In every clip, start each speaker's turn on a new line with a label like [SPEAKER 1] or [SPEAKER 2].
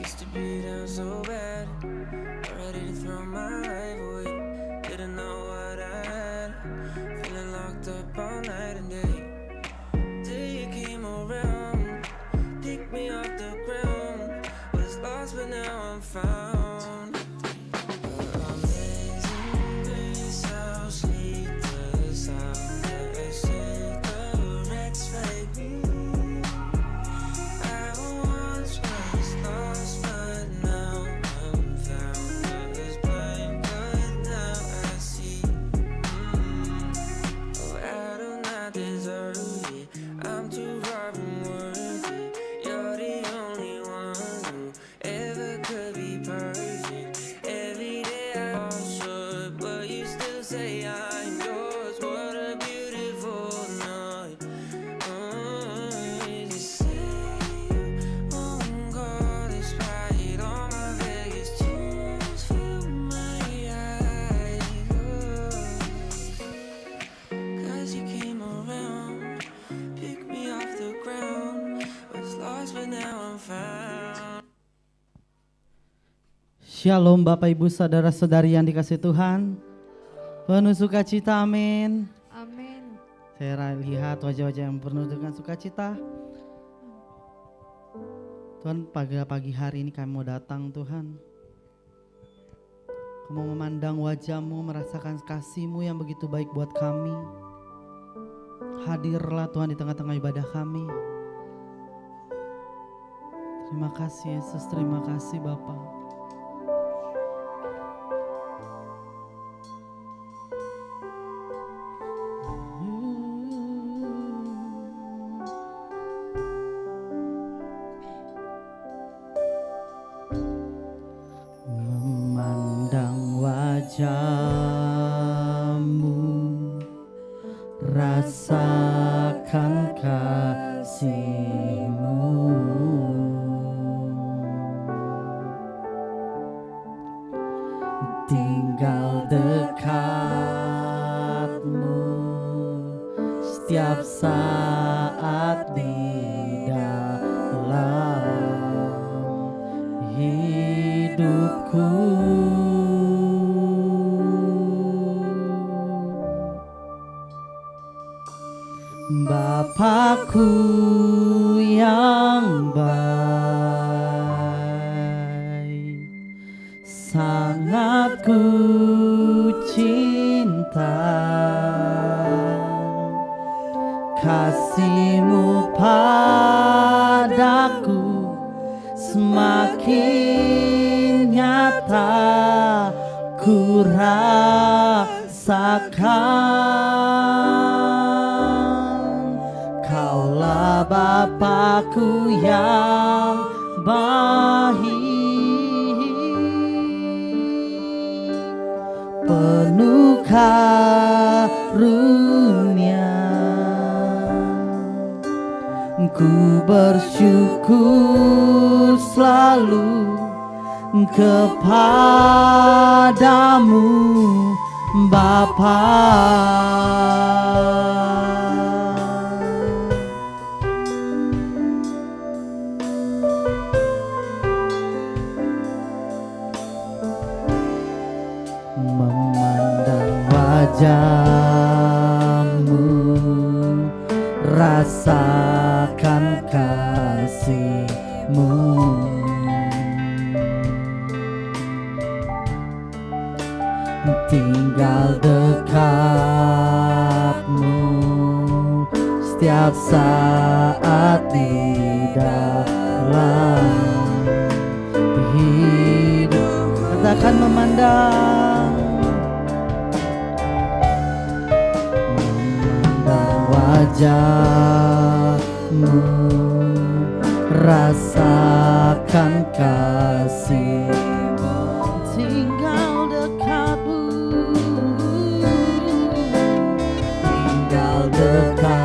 [SPEAKER 1] used to be down so bad, ready to throw my life away. Didn't know what I had, feeling locked up all night and day. Till you came around, picked me off the ground. Was lost but now I'm found. Amazing grace, how sweet the sound that saved the wretch like me. I once was lost but now I'm found. Was blind but now I see. Oh, I do not deserve it. I'm too far from worthy. You're the only one who ever could be perfect. Every day I fall short, but you still say I'm yours. What a beautiful night. You say you won't go despite all my Vegas tears fill my eyes. 'Cause you came around, picked me off the ground. Was lost but now I'm found.
[SPEAKER 2] Shalom Bapak Ibu Saudara-saudari yang dikasihi Tuhan. Penuh sukacita, amin.
[SPEAKER 3] Amin.
[SPEAKER 2] Saya lihat wajah-wajah yang penuh dengan sukacita. Tuhan, pagi hari ini kami mau datang Tuhan. Kami mau memandang wajah-Mu, merasakan kasih-Mu yang begitu baik buat kami. Hadirlah Tuhan di tengah-tengah ibadah kami. Terima kasih Yesus, terima kasih Bapa. Memandang wajah-Mu, rasakan kasih-Mu. Tinggal dekat-Mu setiap saat di dalam hidupku. Bapakku yang baik, sangat ku cinta. Kasih-Mu padaku semakin nyata ku rasakan. Kaulah Bapakku yang baik, penuh karunia. Ku bersyukur selalu kepadamu Bapa. Memandang wajah-Mu, rasakan kasih-Mu. Tinggal dekat-Mu setiap saat di dalam hidup. Katakan memandang wajah-Mu, rasakan kasih-Mu. Tinggal dekat-Mu, tinggal dekat-Mu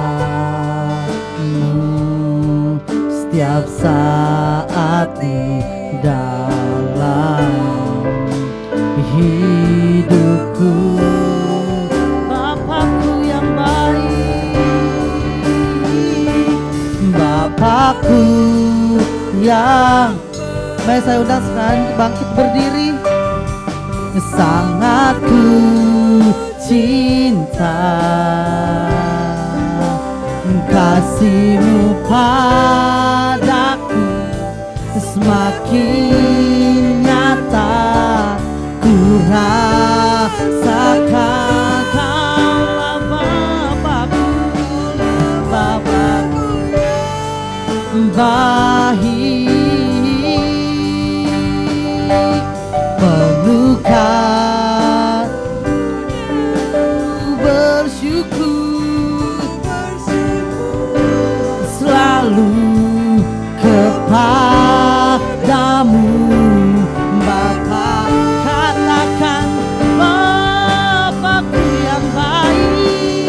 [SPEAKER 2] setiap saat di dalam hidupku. Bapakku yang baik, Bapakku yang Mari saya undang sekalian bangkit berdiri. Sangat ku cinta kasih-Mu padaku, semakin nyata ku rasakan Kaulah Bapakku, Bapakku baik, pelukan bersyukur selalu kepadamu Bapa. Katakan Bapakku yang baik,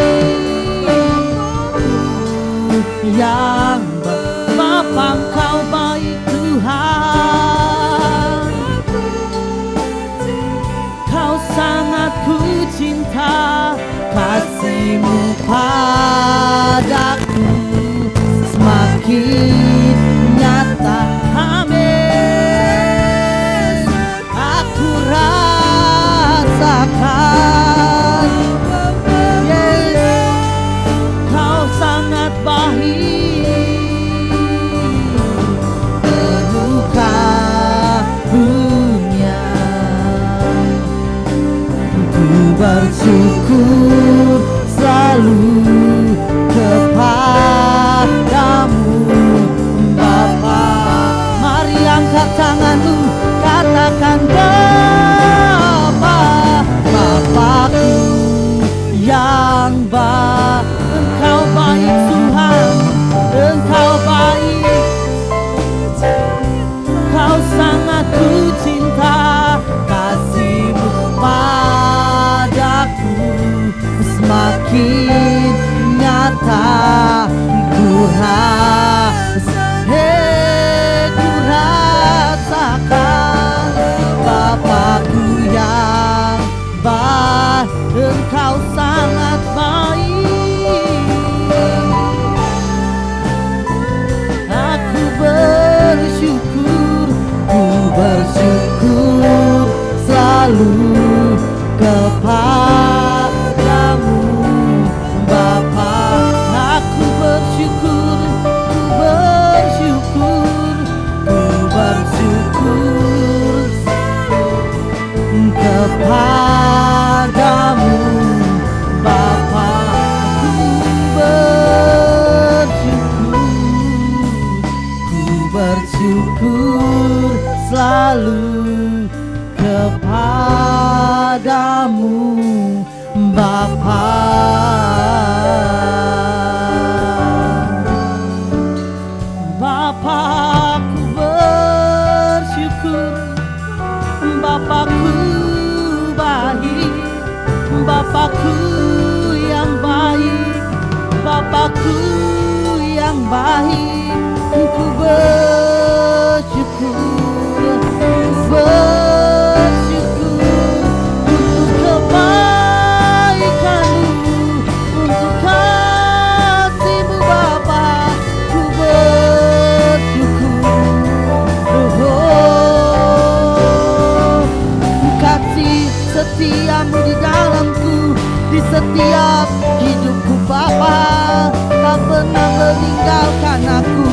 [SPEAKER 2] yang Bapa Engkau baik Tuhan, Kau sangat ku cinta, kasih-Mu padaku semakin nyata. Amin. Aku rasakan, yes, Kau sangat baik, penuh karunia. Ku bersyukur selalu kepadamu Bapa. Mari angkat tanganmu, katakan Bapa, Bapakku yang baik. Engkau baik Tuhan, Engkau baik, Kau sangat ku cinta, kasih-Mu padaku semakin nyata ku rasakan Bapakku yang baik, Engkau sangat baik. Aku bersyukur selalu kepadamu Bapa. Aku bersyukur kepadamu Bapa. Ku bersyukur selalu kepadamu Bapa. Bapakku bersyukur, Bapakku baik, Bapakku yang baik, Bapakku yang baik. Ku bersyukur untuk kebaikan-Mu, untuk kasih-Mu Bapa. Ku bersyukur, kasih setia-Mu di dalamku, di setiap hidupku Bapa. Tak pernah meninggalkan aku,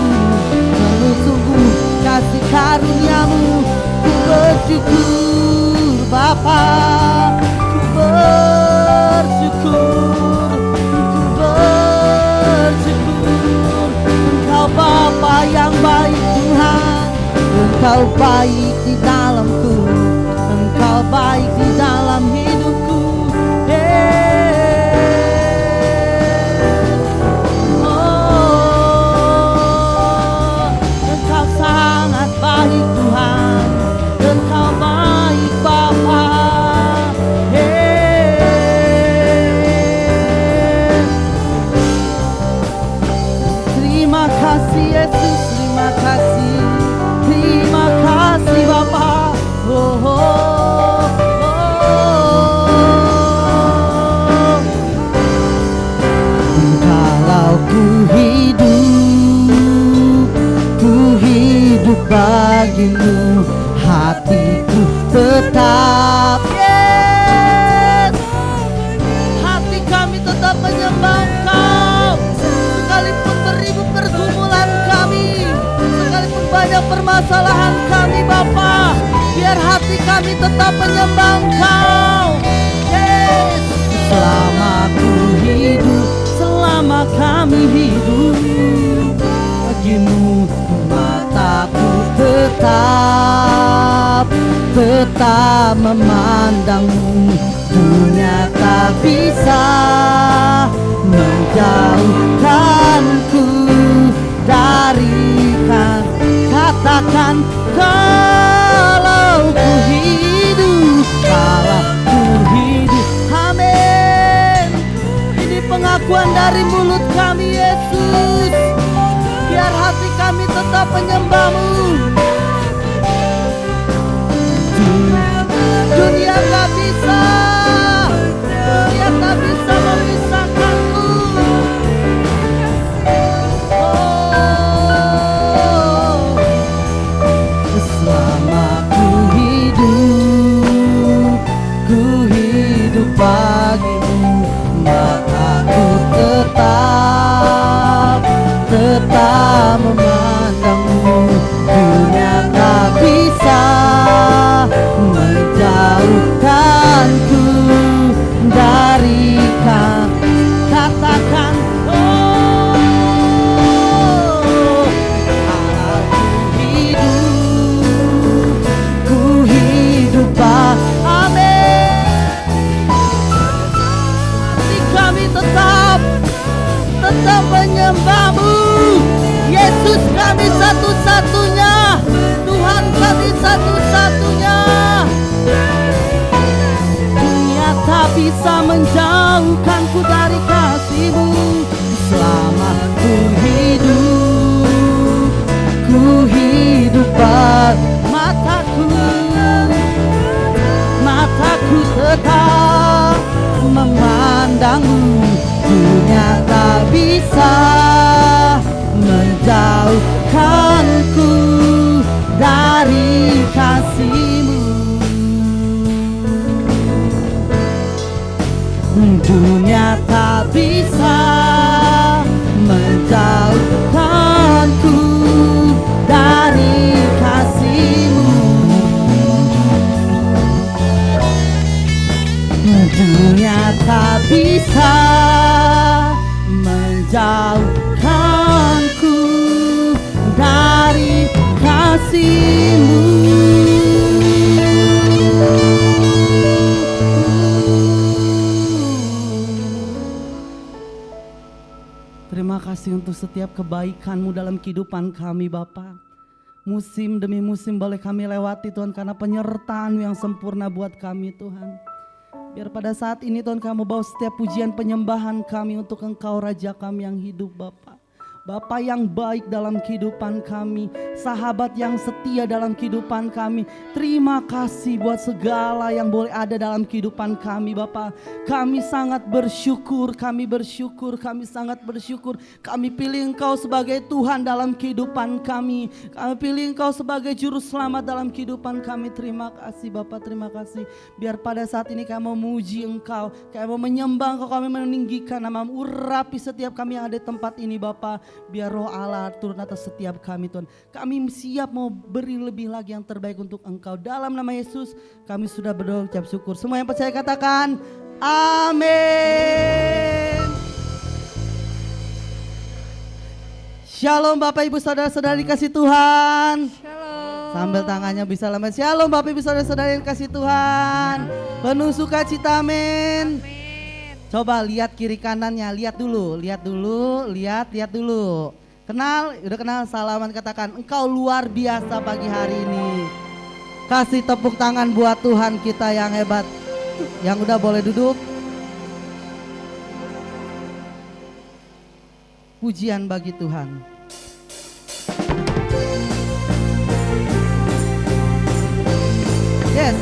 [SPEAKER 2] sungguh kasih karunia-Mu. Ku bersyukur Bapa, ku bersyukur, Engkau Bapa yang baik Tuhan. Engkau baik di dalamku, Engkau baik di dalam hidupku. Engkau sangat baik Tuhan, Engkau baik Bapa. Terima kasih Yesus, terima kasih Bapa. Oh. hidup bagimu, hatiku tetap. Yes, hati kami tetap menyembah Engkau. Sekalipun beribu pergumulan kami, sekalipun banyak permasalahan kami Bapa, biar hati kami tetap menyembah Engkau. Yes, selama ku hidup, selama kami hidup, bagimu mataku tetap memandangmu. Dunia tak bisa menjauhkanku dari katakan kalau ku hidup, amin. Ini pengakuan dari mulut kami Yesus, biar hati kami tetap menyembah-Mu. Dunia tak bisa memisahkanku. Selama ku hidup bagimu, mataku tetap memandangmu. Dunia tak bisa menjauhkanku dari katakan ku hidup amin. Hati kami tetap menyembah-Mu. Yesus kami satu-satunya, Tuhan kami satu-satunya. Dunia tak bisa menjauhkanku dari kasih-Mu. Selama ku hidup mataku tetap memandang-Mu. Dunia tak bisa menjauhkanku dari kasih-Mu. Dunia tak bisa menjauhkanku dari kasih-Mu. Dunia tak bisa menjauhkanku dari kasih-Mu. Terima kasih untuk setiap kebaikan-Mu dalam kehidupan kami Bapa. Musim demi musim boleh kami lewati Tuhan, karena penyertaan-Mu yang sempurna buat kami Tuhan. Biar pada saat ini Tuhan kamu bawa setiap pujian penyembahan kami untuk Engkau Raja kami yang hidup Bapa. Bapa yang baik dalam kehidupan kami, sahabat yang setia dalam kehidupan kami. Terima kasih buat segala yang boleh ada dalam kehidupan kami Bapa. Kami sangat bersyukur, kami sangat bersyukur. Kami pilih Engkau sebagai Tuhan dalam kehidupan kami. Kami pilih Engkau sebagai juru selamat dalam kehidupan kami. Terima kasih Bapa, terima kasih. Biar pada saat ini kami memuji Engkau, kami mau menyembah Engkau, kami meninggikan nama-Mu. Urapi setiap kami yang ada di tempat ini Bapa. Biar Roh Allah turun atas setiap kami Tuhan. Kami siap mau beri lebih lagi yang terbaik untuk Engkau. Dalam nama Yesus kami sudah berdoa ucap syukur. Semua yang percaya katakan amin. Shalom Bapak Ibu Saudara-saudari kasih Tuhan.
[SPEAKER 3] Shalom.
[SPEAKER 2] Sambil tangannya bisa lambat. Shalom Bapak Ibu Saudara-saudari kasih Tuhan. Penuh sukacita amin. Coba lihat kiri kanannya, lihat dulu. Kenal, udah kenal, salaman, katakan Engkau luar biasa pagi hari ini. Kasih tepuk tangan buat Tuhan kita yang hebat. Yang udah boleh duduk. Pujian bagi Tuhan. Yes.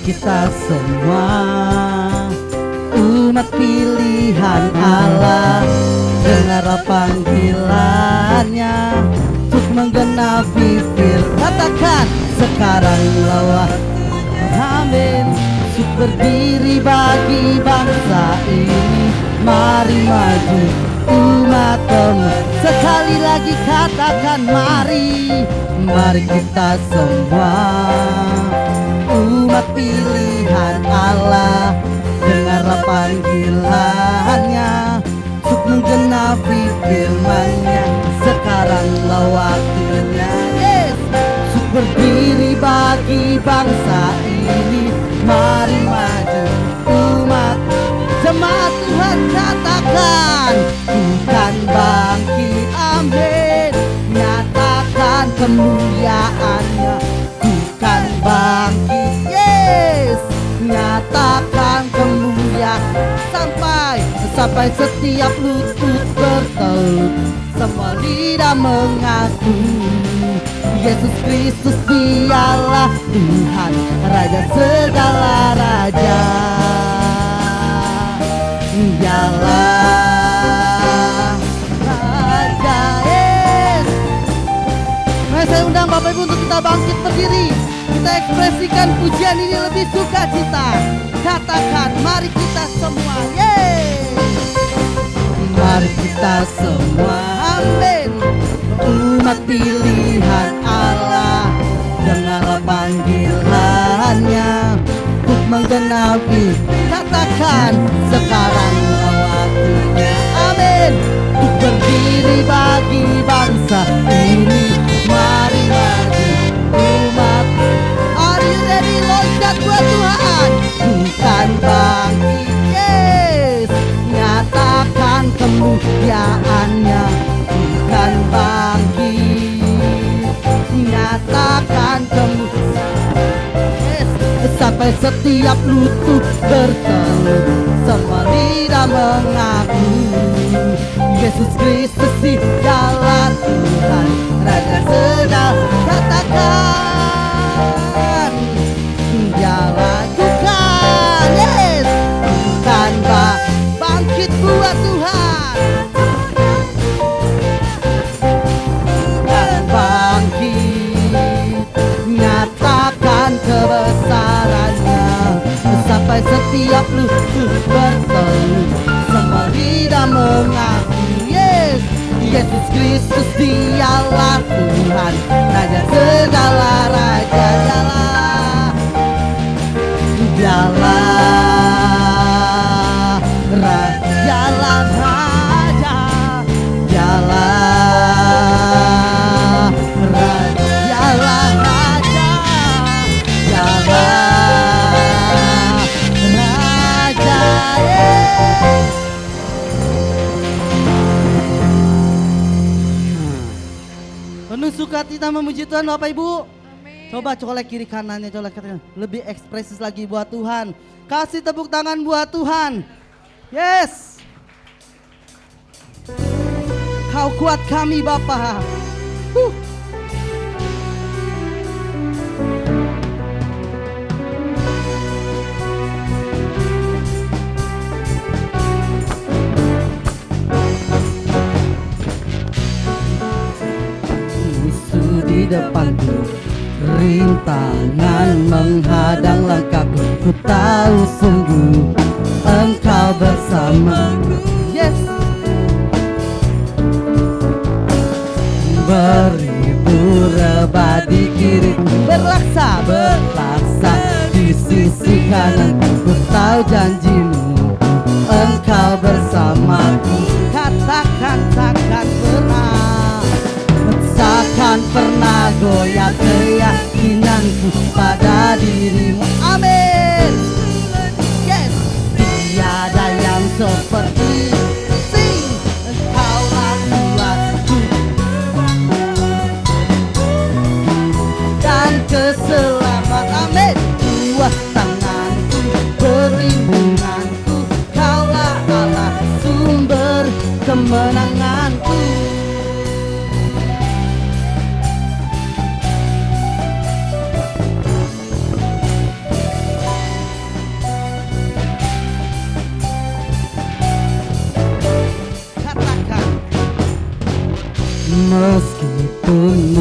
[SPEAKER 2] kita semua umat pilihan Allah, dengarlah panggilannya untuk menggenapi firman. Katakan sekarang lawan, amin. Untuk berdiri bagi bangsa ini, mari maju umat teman. Sekali lagi katakan mari, mari kita semua umat pilihan Allah, dengarlah panggilannya untuk menggenapi firman-Nya. Sekaranglah waktunya, yes, untuk berdiri bagi bangsa ini, mari maju umat jemaat Tuhan. Katakan bukan bangkit, amin. Nyatakan kemuliaan-Nya, bukan bangkit, yes. Nyatakan kemuliaan sampai setiap lutut bertelut, semua lidah mengaku Yesus Kristus dialah Tuhan, Raja segala raja. Dialah Raja, yes. Mari saya undang Bapak Ibu untuk kita bangkit berdiri. Kita ekspresikan pujian ini lebih sukacita. Katakan mari kita semua, yes. Mari kita semua, amin. Umat pilihan Allah, dengarlah panggilannya untuk menggenapi. Katakan sekarang waktunya, amin. Untuk berdiri bagi bangsa ini, mari maju umat. Are you ready? Loncat buat Tuhan. Bukan bangkit, yes. Nyatakan kemuliaan-Nya, bukan bangkit. Nyatakan kemuliaan, yes. Sampai setiap lutut bertelut, semua lidah mengaku Yesus Kristus dialah Tuhan, Raja segala. Katakan jalan bukan, yes. Bukan bangkit buat Tuhan, bukan bangkit. Nyatakan kebesaran-Nya sampai setiap lutut bertelut, semua lidah mengaku, yes. Yesus Kristus dialah Tuhan, Raja segala raja. Dialah Raja, Raja, dialah Raja, Raja, dialah Raja, yes. Penuh sukacita memuji Tuhan Bapak Ibu. Amin. Coba colek kiri kanannya, colek kiri kanan. Lebih ekspresif lagi buat Tuhan. Kasih tepuk tangan buat Tuhan. Yes. Kau kuat kami Bapa. Musuh di depanku, rintangan menghadang langkahku. Ku tahu sungguh Engkau bersamaku, yes. Beribu rebah di kiriku, berlaksa di sisi kananku. Ku tahu janji-Mu, Engkau bersamaku. Katakan takkan pernah goyah keyakinanku pada diri-Mu, amin. Yes, tiada yang seperti Engkaulah kuatku dan keselamatan, amin. Kuat tanganku, perlindunganku, Kaulah Allah sumber kemenanganku.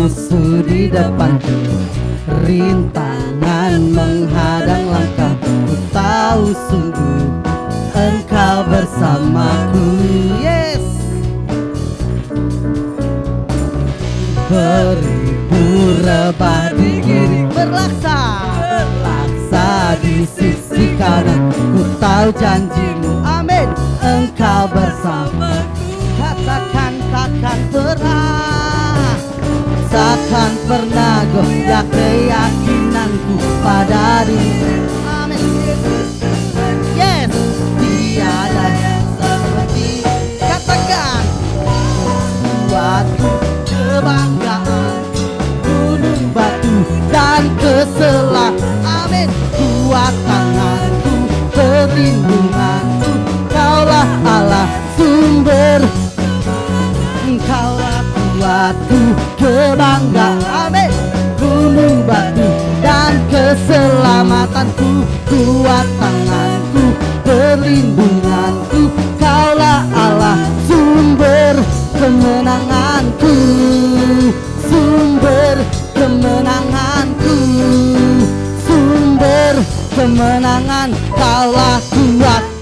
[SPEAKER 2] musuh di depanku, rintangan menghadang langkahku. Ku tahu sungguh Engkau bersamaku. Yes. Beribu rebah digiring berlaksa di sisi kanan. Ku tahu janjimu, amin, Engkau bersamaku. Katakan takkan pernah, takkan pernah goyah keyakinanku pada diri. Amin. Yes, tiada yang seperti, katakan, suatu kebanggaan, gunung batu dan keselamatan. Amin. Kuat tanganku, perlindunganku, Kaulah Allah sumber, Engkaulah kuatku, kebanggaan. Amin. Gunung batu dan keselamatanku, kuat tanganku, perlindunganku, Kaulah Allah sumber kemenanganku, sumber kemenanganku, sumber kemenangan, Kaulah kuatku.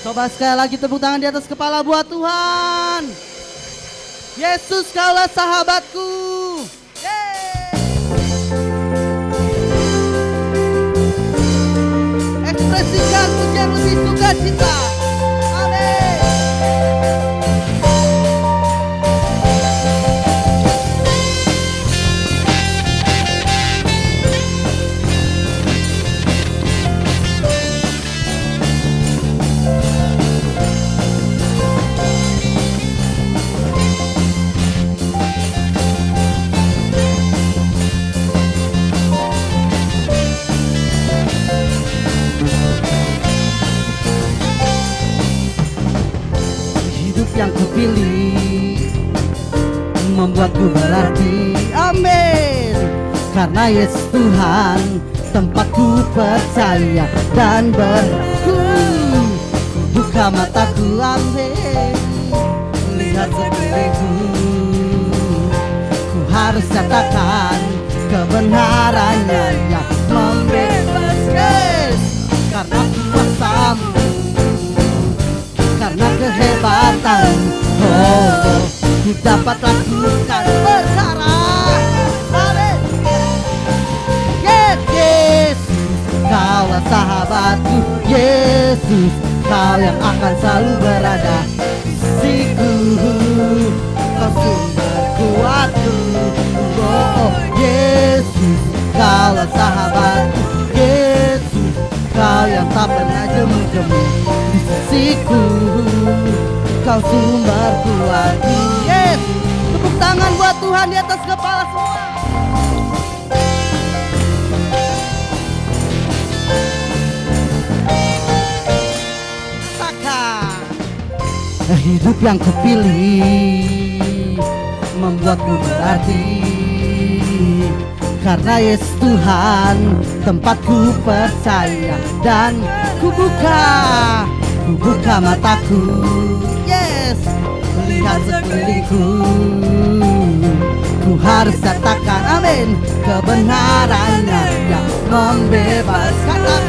[SPEAKER 2] Coba sekali lagi tepuk tangan di atas kepala buat Tuhan. Yesus, Kaulah sahabatku. Ekspresikan pujian lebih sukacita. Amin. Yang kupilih membuatku berarti, amin. Karena Yesus Tuhan tempatku percaya dan bersyukur. Buka mataku, amin, lihat sekelilingku. Ku harus katakan kebenarannya yang membebaskan. Karena kuasamu, karena kehebatan, oh, ku dapat lakukan perkara. Amin. Yesus, Kaulah sahabatku. Yesus, Kau yang akan selalu berada di sisiku. Kau sumber kuatku. Oh, Yesus, Kaulah sahabatku. Yesus, Kau yang tak pernah jemu-jemu di sisiku. Kau sumber kuatku. Yes. Tepuk tangan buat Tuhan di atas kepala semua. Katakan, hidup yang kupilih membuatku berarti. Karena Yesus Tuhan tempatku percaya dan ku buka mataku, yes, lihat sekelilingku. Ku harus katakan, amin, kebenarannya yang membebaskan.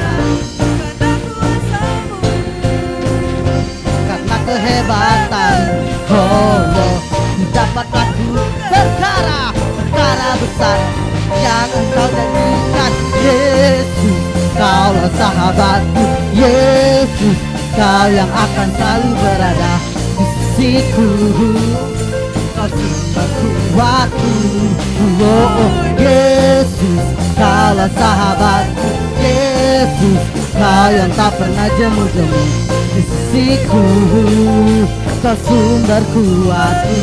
[SPEAKER 2] Karena kehebatan, oh, ku dapat lakukan perkara besar yang Engkau janjikan. Yesus, Kaulah sahabatku. Yesus, Kau yang akan selalu berada di sisiku. Kau sumber kuatku. Oh, Yesus, Kaulah sahabatku. Yesus, Kau yang tak pernah jemu-jemu di sisiku. Kau sumber kuatku.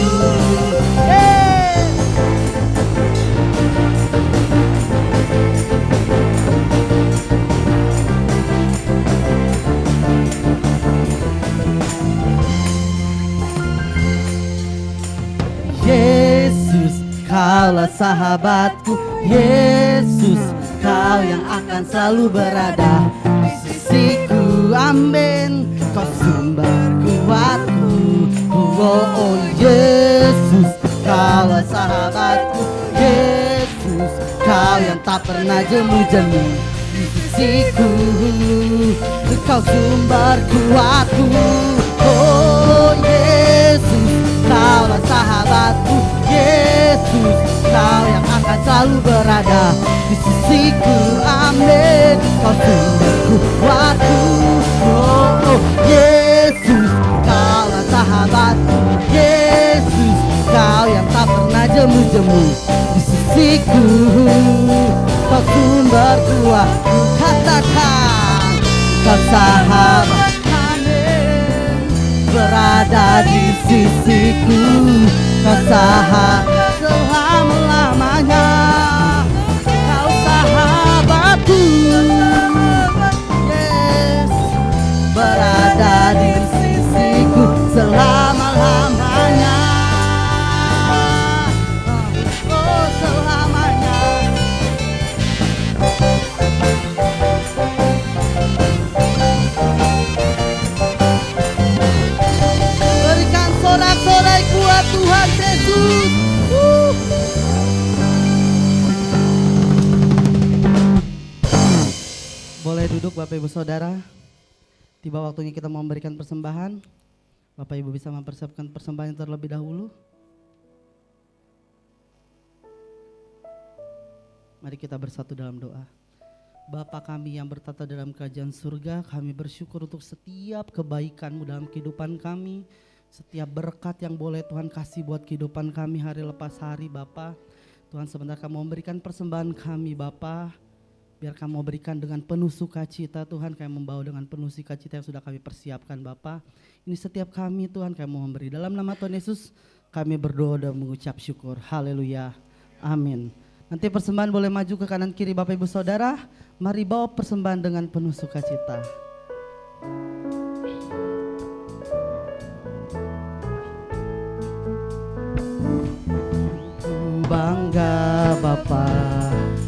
[SPEAKER 2] Yesus, Kaulah sahabatku. Yesus, Kau yang akan selalu berada di sisiku. Amin. Kau sumber kuatku. tak pernah jemu-jemu di sisiku. Engkau sumber kuatku, oh Yesus, Kaulah sahabatku. Yesus, Kau yang akan selalu berada di sisiku, amin. Kau sumber kuatku, oh Yesus, Kaulah sahabatku. Yesus, Kau yang tak pernah jemu-jemu di sisiku. Kau sumber kuatku, katakan Kau sahabat, amin. Berada di sisiku, Kau sahabat selama-lamanya. Kau sahabatku, yes. Berada di sisiku selama-lamanya. Oh, selamanya. Berikan sorak-sorai kuat Tuhan Yesus. Boleh duduk Bapak Ibu Saudara. Tiba waktunya kita mau memberikan persembahan. Bapak Ibu bisa mempersiapkan persembahan terlebih dahulu. Mari kita bersatu dalam doa. Bapa kami yang bertata dalam kerajaan surga, kami bersyukur untuk setiap kebaikan-Mu dalam kehidupan kami. Setiap berkat yang boleh Tuhan kasih buat kehidupan kami hari lepas hari Bapa. Tuhan sebentar kami memberikan persembahan kami Bapa. Biar kamu berikan dengan penuh sukacita Tuhan, kami membawa dengan penuh sukacita yang sudah kami persiapkan Bapa. Ini setiap kami Tuhan kami mau memberi. Dalam nama Tuhan Yesus kami berdoa dan mengucap syukur. Haleluya. Amin. Nanti persembahan boleh maju ke kanan kiri Bapak Ibu Saudara. Mari bawa persembahan dengan penuh sukacita. Bangga Bapa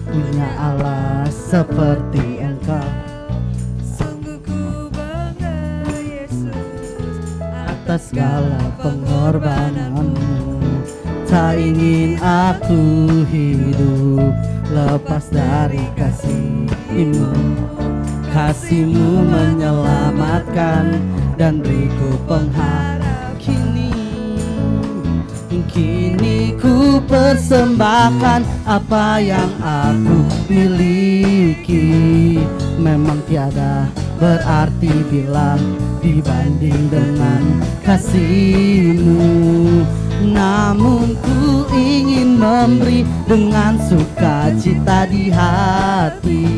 [SPEAKER 2] punya Allah seperti Engkau.
[SPEAKER 3] Sungguh ku bangga Yesus
[SPEAKER 2] Atas segala pengorbananmu. Tak ingin aku hidup lepas dari kasih-Mu. Kasih-Mu menyelamatkan dan beriku pengharapan. Kini ku persembahkan apa yang aku miliki. Memang tiada berarti bila dibanding dengan kasih-Mu. Namun ku ingin memberi dengan sukacita di hati.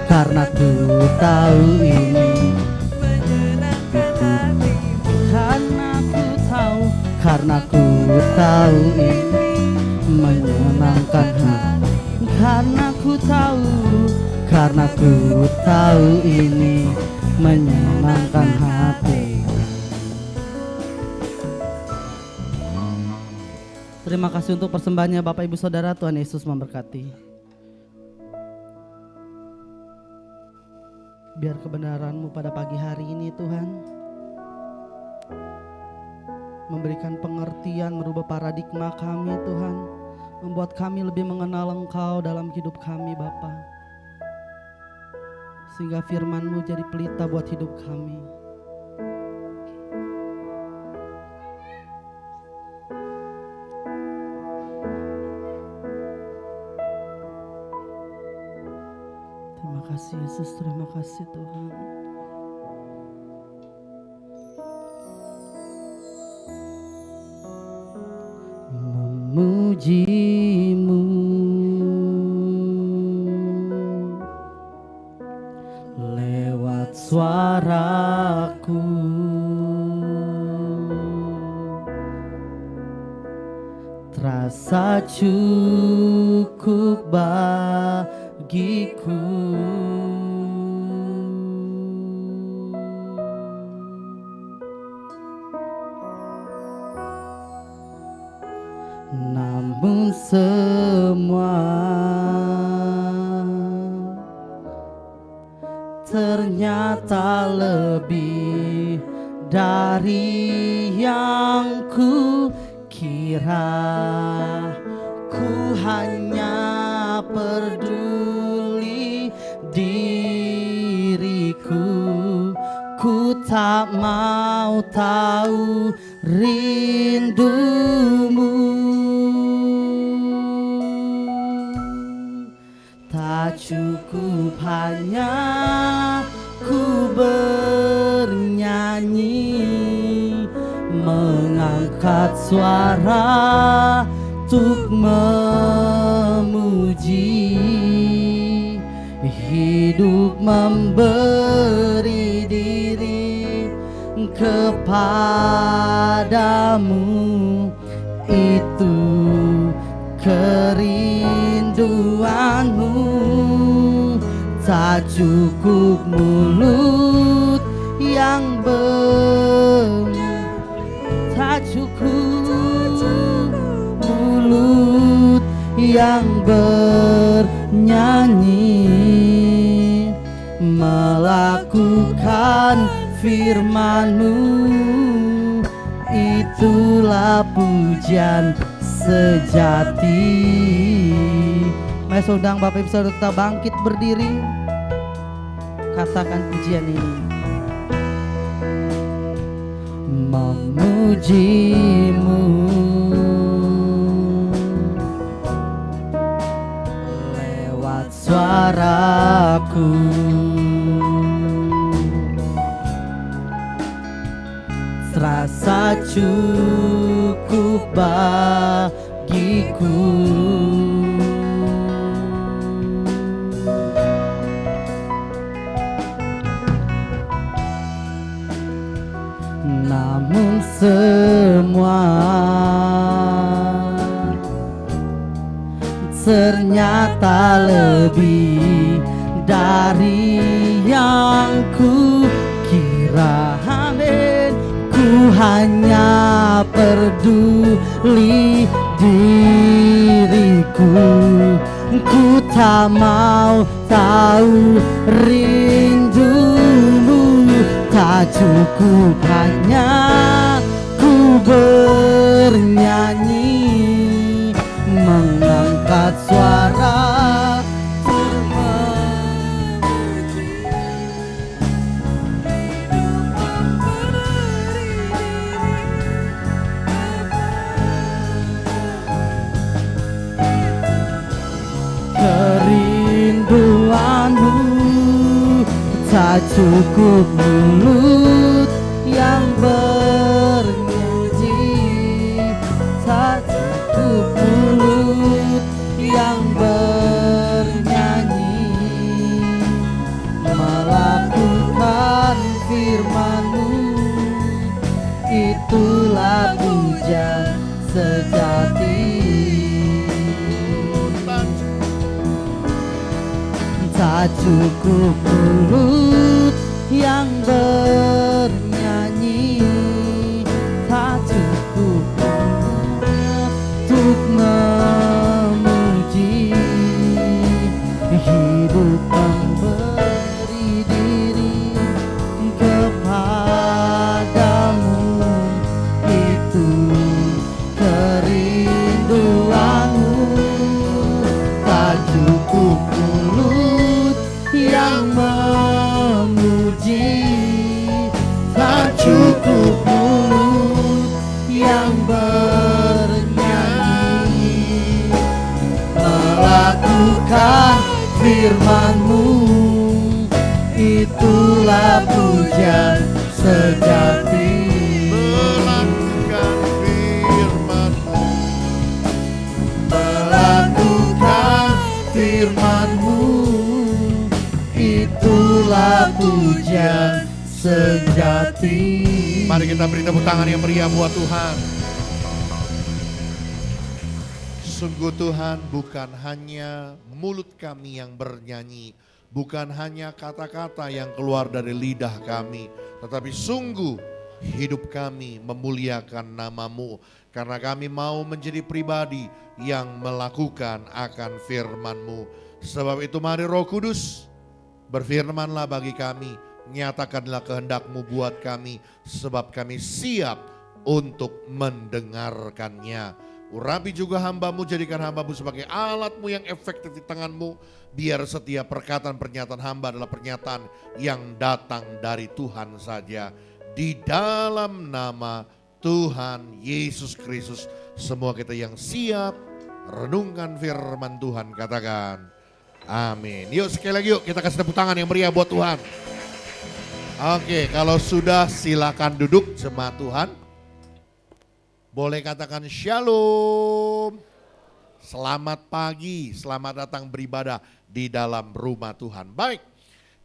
[SPEAKER 2] Karena ku tahu ini
[SPEAKER 3] menyenangkan hatimu.
[SPEAKER 2] Karena ku tahu ini menyenangkan hati. Karena ku tahu ini menyenangkan hati. Terima kasih untuk persembahannya Bapak Ibu Saudara. Tuhan Yesus memberkati. Biar kebenaran-Mu pada pagi hari ini Tuhan memberikan pengertian, merubah paradigma kami Tuhan. Membuat kami lebih mengenal Engkau dalam hidup kami Bapa. Sehingga firman-Mu jadi pelita buat hidup kami. Terima kasih Yesus, terima kasih Tuhan. Memuji-Mu lewat suaraku, terasa cukup bagiku. Namun semua ternyata lebih dari yang ku kira. Ku hanya peduli diriku. Ku tak mau tahu rindumu. Tak cukup hanya ku bernyanyi, mengangkat suara untuk memuji. Hidup memberi diri kepadamu, itu kerinduanmu. Tak cukup mulut yang tak cukup mulut yang bernyanyi, melakukan firman-Mu, itulah pujian sejati. Mari saudara Bapak Ibu Saudara kita bangkit berdiri, katakan pujian ini. Memuji-Mu lewat suaraku, terasa cukup bagiku. Namun semua ternyata lebih dari yang ku kira. Amin. Ku hanya peduli diriku. Ku tak mau tahu rindumu. Tak cukup hanya ku bernyanyi, mengangkat suara untuk memuji. Kerinduanmu tak cukup mulut yang bernyanyi, tak cukup mulut yang bernyanyi, melakukan firman-Mu, itulah pujian sejati. Tak cukup mulut yang bernyanyi, tak cukup untuk memuji. Hidup memberi diri kepadamu, itu kerinduanmu. Tak cukup mulut yang memuji, tak cukup mulut yang bernyanyi, melakukan firman-Mu, itulah pujian sejati.
[SPEAKER 4] Melakukan firman-Mu,
[SPEAKER 2] Melakukan firman-Mu, itulah pujian sejati.
[SPEAKER 4] mari kita beri tepuk tangan yang meriah buat Tuhan. Sungguh Tuhan, bukan hanya mulut kami yang bernyanyi, bukan hanya kata-kata yang keluar dari lidah kami, tetapi sungguh hidup kami memuliakan nama-Mu, karena kami mau menjadi pribadi yang melakukan akan firman-Mu. Sebab itu mari Roh Kudus, berfirmanlah bagi kami, nyatakanlah kehendak-Mu buat kami, sebab kami siap untuk mendengarkannya. Urapi juga hamba-Mu, jadikan hamba-Mu sebagai alat-Mu yang efektif di tangan-Mu. Biar setiap perkataan pernyataan hamba adalah pernyataan yang datang dari Tuhan saja. Di dalam nama Tuhan Yesus Kristus, semua kita yang siap renungkan firman Tuhan katakan amin. Yuk sekali lagi yuk kita kasih tepuk tangan yang meriah buat Tuhan. Oke, kalau sudah silakan duduk jemaat Tuhan. Boleh katakan shalom. Selamat pagi, selamat datang beribadah di dalam rumah Tuhan. Baik,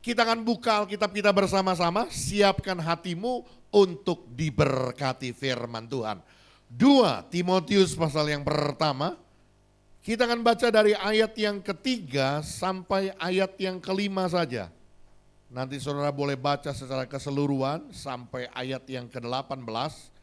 [SPEAKER 4] kita akan buka Alkitab kita bersama-sama. Siapkan hatimu untuk diberkati firman Tuhan. 2 Timotius pasal yang pertama. Kita akan baca dari ayat yang ketiga sampai ayat yang kelima saja. Nanti saudara boleh baca secara keseluruhan sampai ayat yang ke-18.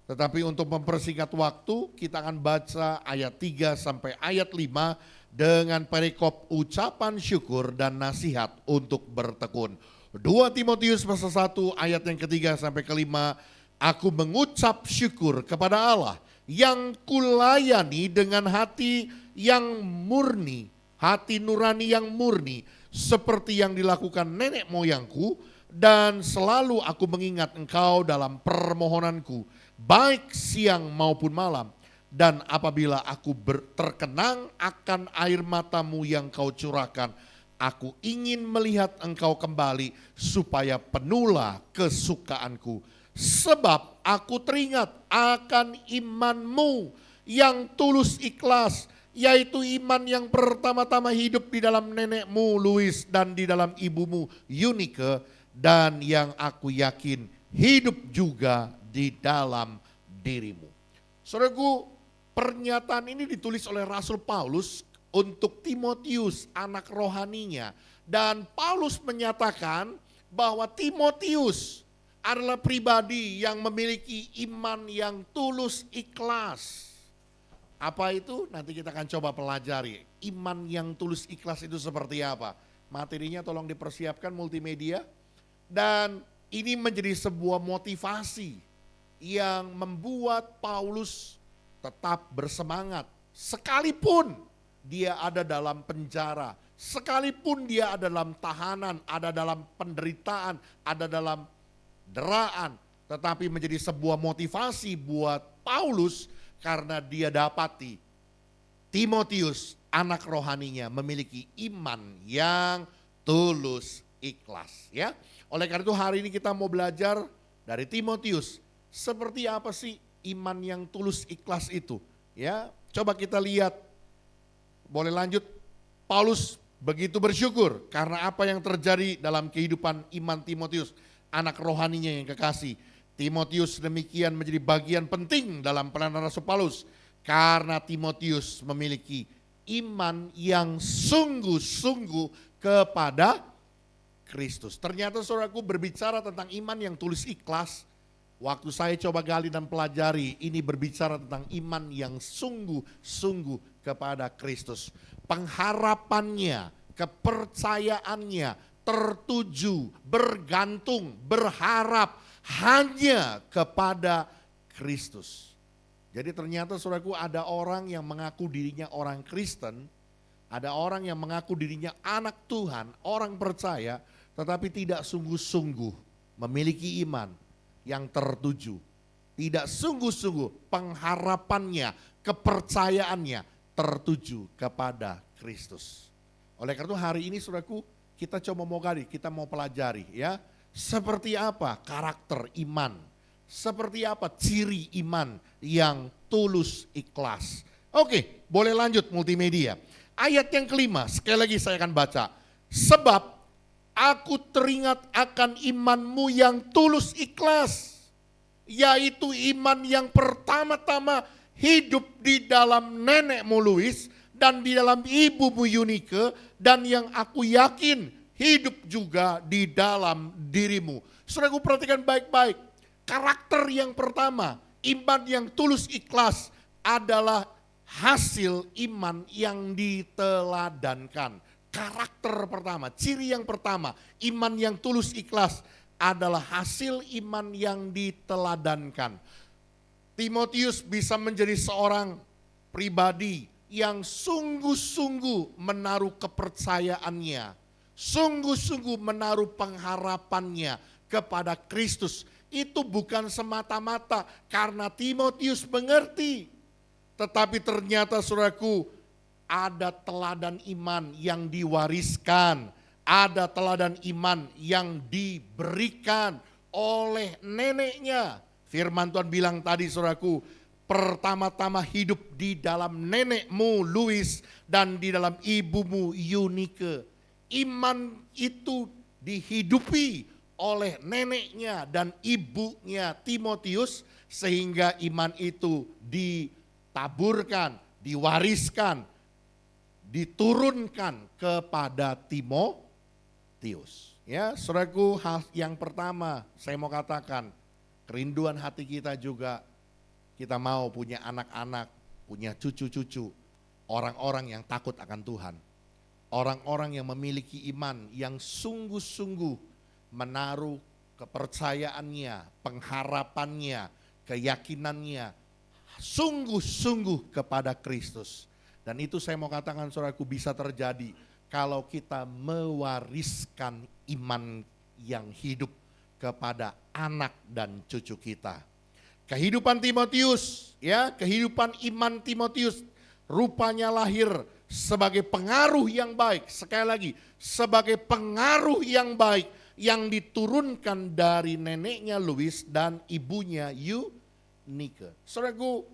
[SPEAKER 4] Tetapi untuk mempersingkat waktu, kita akan baca ayat 3 sampai ayat 5 dengan perikop ucapan syukur dan nasihat untuk bertekun. 2 Timotius pasal 1 ayat yang ketiga sampai kelima, aku mengucap syukur kepada Allah yang kulayani dengan hati yang murni, hati nurani yang murni, seperti yang dilakukan nenek moyangku, dan selalu aku mengingat engkau dalam permohonanku, baik siang maupun malam. Dan apabila aku terkenang akan air matamu yang kau curahkan, aku ingin melihat engkau kembali supaya penuhlah kesukaanku. Sebab aku teringat akan imanmu yang tulus ikhlas, yaitu iman yang pertama-tama hidup di dalam nenekmu Louis dan di dalam ibumu Eunike, dan yang aku yakin hidup juga di dalam dirimu. Saudaraku, pernyataan ini ditulis oleh Rasul Paulus untuk Timotius, anak rohaninya. Dan Paulus menyatakan bahwa Timotius adalah pribadi yang memiliki iman yang tulus ikhlas. Apa itu? Nanti kita akan coba pelajari. Iman yang tulus ikhlas itu seperti apa? Materinya tolong dipersiapkan multimedia. Dan ini menjadi sebuah motivasi yang membuat Paulus tetap bersemangat. Sekalipun dia ada dalam penjara, sekalipun dia ada dalam tahanan, ada dalam penderitaan, ada dalam deraan. Tetapi menjadi sebuah motivasi buat Paulus karena dia dapati Timotius, anak rohaninya, memiliki iman yang tulus ikhlas. Ya, oleh karena itu hari ini kita mau belajar dari Timotius. Seperti apa sih iman yang tulus ikhlas itu? Ya, coba kita lihat. Boleh lanjut. Paulus begitu bersyukur karena apa yang terjadi dalam kehidupan iman Timotius, anak rohaninya yang kekasih. Timotius demikian menjadi bagian penting dalam pelayanan Rasul Paulus karena Timotius memiliki iman yang sungguh-sungguh kepada Kristus. Ternyata saudaraku, berbicara tentang iman yang tulus ikhlas, waktu saya coba gali dan pelajari, ini berbicara tentang iman yang sungguh-sungguh kepada Kristus. Pengharapannya, kepercayaannya tertuju, bergantung, berharap hanya kepada Kristus. Jadi ternyata saudaraku, ada orang yang mengaku dirinya orang Kristen, ada orang yang mengaku dirinya anak Tuhan, orang percaya, tetapi tidak sungguh-sungguh memiliki iman yang tertuju. Tidak sungguh-sungguh pengharapannya, kepercayaannya tertuju kepada Kristus. Oleh karena itu hari ini saudaraku, kita coba mau gali, kita mau pelajari ya. Seperti apa karakter iman, seperti apa ciri iman yang tulus ikhlas. Oke, boleh lanjut multimedia. Ayat yang kelima, sekali lagi saya akan baca. Sebab aku teringat akan imanmu yang tulus ikhlas, yaitu iman yang pertama-tama hidup di dalam nenekmu Louis dan di dalam ibumu Eunike, dan yang aku yakin hidup juga di dalam dirimu. Saudaraku, perhatikan baik-baik. Karakter yang pertama, iman yang tulus ikhlas adalah hasil iman yang diteladankan. Karakter pertama, ciri yang pertama, iman yang tulus ikhlas adalah hasil iman yang diteladankan. Timotius bisa menjadi seorang pribadi yang sungguh-sungguh menaruh kepercayaannya, sungguh-sungguh menaruh pengharapannya kepada Kristus. Itu bukan semata-mata karena Timotius mengerti, tetapi ternyata saudaraku ada teladan iman yang diwariskan, ada teladan iman yang diberikan oleh neneknya. Firman Tuhan bilang tadi saudaraku, pertama-tama hidup di dalam nenekmu Louis dan di dalam ibumu Eunike. Iman itu dihidupi oleh neneknya dan ibunya Timotius, sehingga iman itu ditaburkan, diwariskan, diturunkan kepada Timotius. Ya, saudaraku, hal yang pertama saya mau katakan, kerinduan hati kita juga, kita mau punya anak-anak, punya cucu-cucu, orang-orang yang takut akan Tuhan. Orang-orang yang memiliki iman yang sungguh-sungguh menaruh kepercayaannya, pengharapannya, keyakinannya sungguh-sungguh kepada Kristus. Dan itu saya mau katakan saudaraku bisa terjadi kalau kita mewariskan iman yang hidup kepada anak dan cucu kita. Kehidupan Timotius, ya, kehidupan iman Timotius rupanya lahir sebagai pengaruh yang baik. Sekali lagi, sebagai pengaruh yang baik yang diturunkan dari neneknya Louis dan ibunya Eunike. Saudaraku,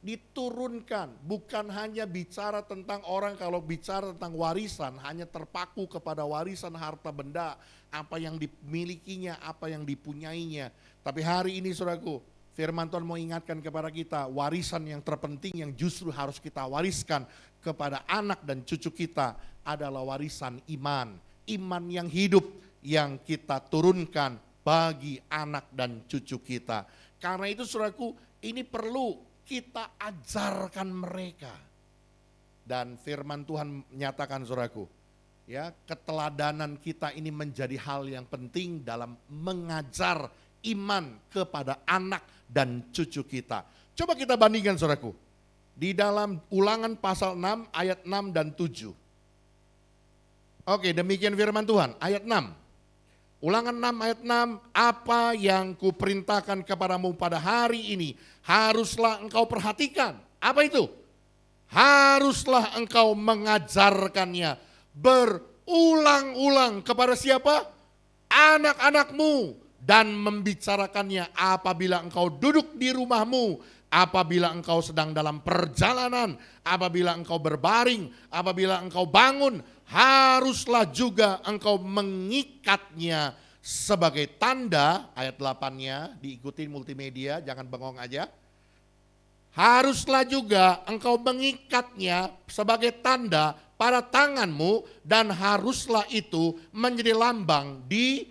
[SPEAKER 4] diturunkan, bukan hanya bicara tentang orang, kalau bicara tentang warisan hanya terpaku kepada warisan harta benda, apa yang dimilikinya, apa yang dipunyainya. Tapi hari ini saudaraku, firman Tuhan mau ingatkan kepada kita, warisan yang terpenting yang justru harus kita wariskan kepada anak dan cucu kita adalah warisan iman. Iman yang hidup yang kita turunkan bagi anak dan cucu kita. Karena itu saudaraku, ini perlu kita ajarkan mereka. Dan firman Tuhan menyatakan saudaraku, ya, keteladanan kita ini menjadi hal yang penting dalam mengajar iman kepada anak dan cucu kita. Coba kita bandingkan saudaraku, di dalam Ulangan pasal 6 ayat 6 dan 7. Oke, demikian firman Tuhan, ayat 6. Ulangan 6 ayat 6, apa yang kuperintahkan kepadamu pada hari ini haruslah engkau perhatikan. Apa itu? Haruslah engkau mengajarkannya berulang-ulang kepada siapa? Anak-anakmu, dan membicarakannya apabila engkau duduk di rumahmu, apabila engkau sedang dalam perjalanan, apabila engkau berbaring, apabila engkau bangun. Haruslah juga engkau mengikatnya sebagai tanda, ayat 8-nya diikuti multimedia, jangan bengong aja. Haruslah juga engkau mengikatnya sebagai tanda pada tanganmu, dan haruslah itu menjadi lambang di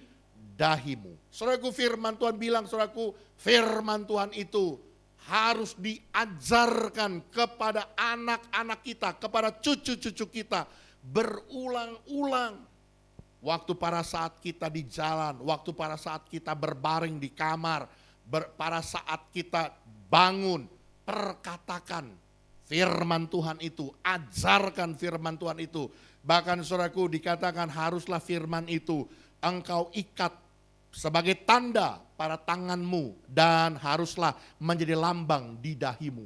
[SPEAKER 4] dahimu. Saudaraku, firman Tuhan bilang, saudaraku, firman Tuhan itu harus diajarkan kepada anak-anak kita, kepada cucu-cucu kita, berulang-ulang. Waktu pada saat kita di jalan, waktu pada saat kita berbaring di kamar, pada saat kita bangun, perkatakan firman Tuhan itu, ajarkan firman Tuhan itu. Bahkan saudaraku, dikatakan haruslah firman itu engkau ikat sebagai tanda pada tanganmu, dan haruslah menjadi lambang di dahimu.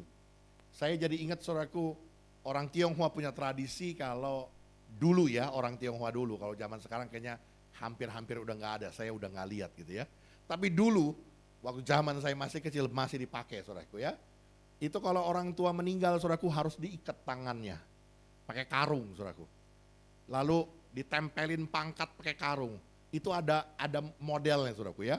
[SPEAKER 4] Saya jadi ingat saudaraku, orang Tionghoa punya tradisi, kalau dulu ya, orang Tionghoa dulu, kalau zaman sekarang kayaknya hampir-hampir udah gak ada, saya udah gak lihat gitu ya. Tapi dulu, waktu zaman saya masih kecil masih dipakai saudaraku ya. Itu kalau orang tua meninggal saudaraku harus diikat tangannya, pakai karung saudaraku. Lalu ditempelin pangkat pakai karung. Itu ada modelnya saudaraku ya.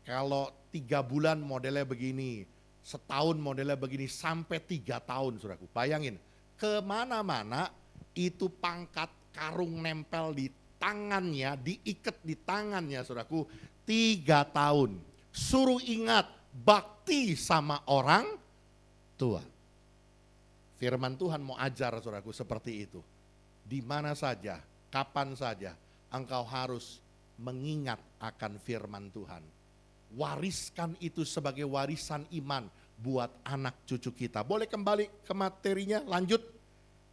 [SPEAKER 4] Kalau 3 bulan modelnya begini, setahun modelnya begini, sampai 3 tahun saudaraku. Bayangin, kemana-mana itu pangkat karung nempel di tangannya, diikat di tangannya saudaraku 3 tahun. Suruh ingat bakti sama orang tua. Firman Tuhan mau ajar saudaraku seperti itu. Di mana saja, kapan saja engkau harus mengingat akan firman Tuhan. Wariskan itu sebagai warisan iman buat anak cucu kita. Boleh kembali ke materinya, lanjut.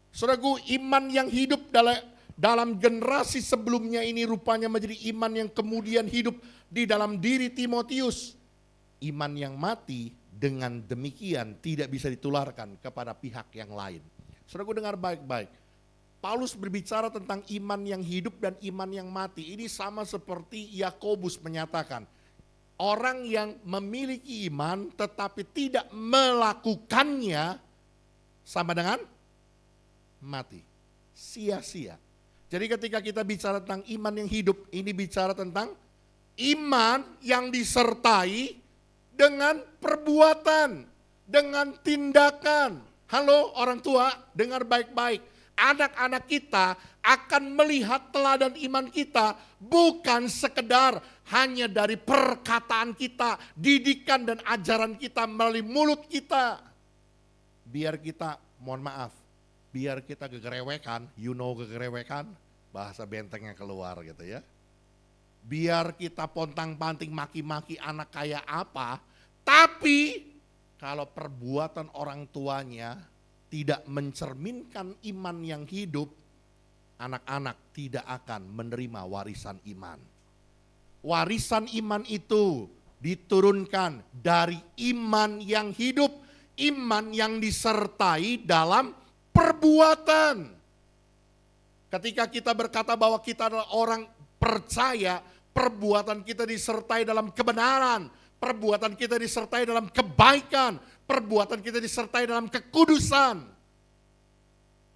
[SPEAKER 4] Saudaraku, iman yang hidup dalam generasi sebelumnya ini rupanya menjadi iman yang kemudian hidup di dalam diri Timotius. Iman yang mati dengan demikian tidak bisa ditularkan kepada pihak yang lain. Saudaraku, dengar baik-baik. Paulus berbicara tentang iman yang hidup dan iman yang mati. Ini sama seperti Yakobus menyatakan. Orang yang memiliki iman tetapi tidak melakukannya sama dengan mati. Sia-sia. Jadi ketika kita bicara tentang iman yang hidup, ini bicara tentang iman yang disertai dengan perbuatan, dengan tindakan. Halo orang tua, dengar baik-baik. Anak-anak kita akan melihat teladan iman kita bukan sekedar hanya dari perkataan kita, didikan dan ajaran kita melalui mulut kita. Biar kita, mohon maaf, biar kita gegerewekan, gegerewekan, bahasa bentengnya keluar gitu ya. Biar kita pontang-panting maki-maki anak kayak apa, tapi kalau perbuatan orang tuanya tidak mencerminkan iman yang hidup, anak-anak tidak akan menerima warisan iman. Warisan iman itu diturunkan dari iman yang hidup, iman yang disertai dalam perbuatan. Ketika kita berkata bahwa kita adalah orang percaya, perbuatan kita disertai dalam kebenaran, perbuatan kita disertai dalam kebaikan, perbuatan kita disertai dalam kekudusan.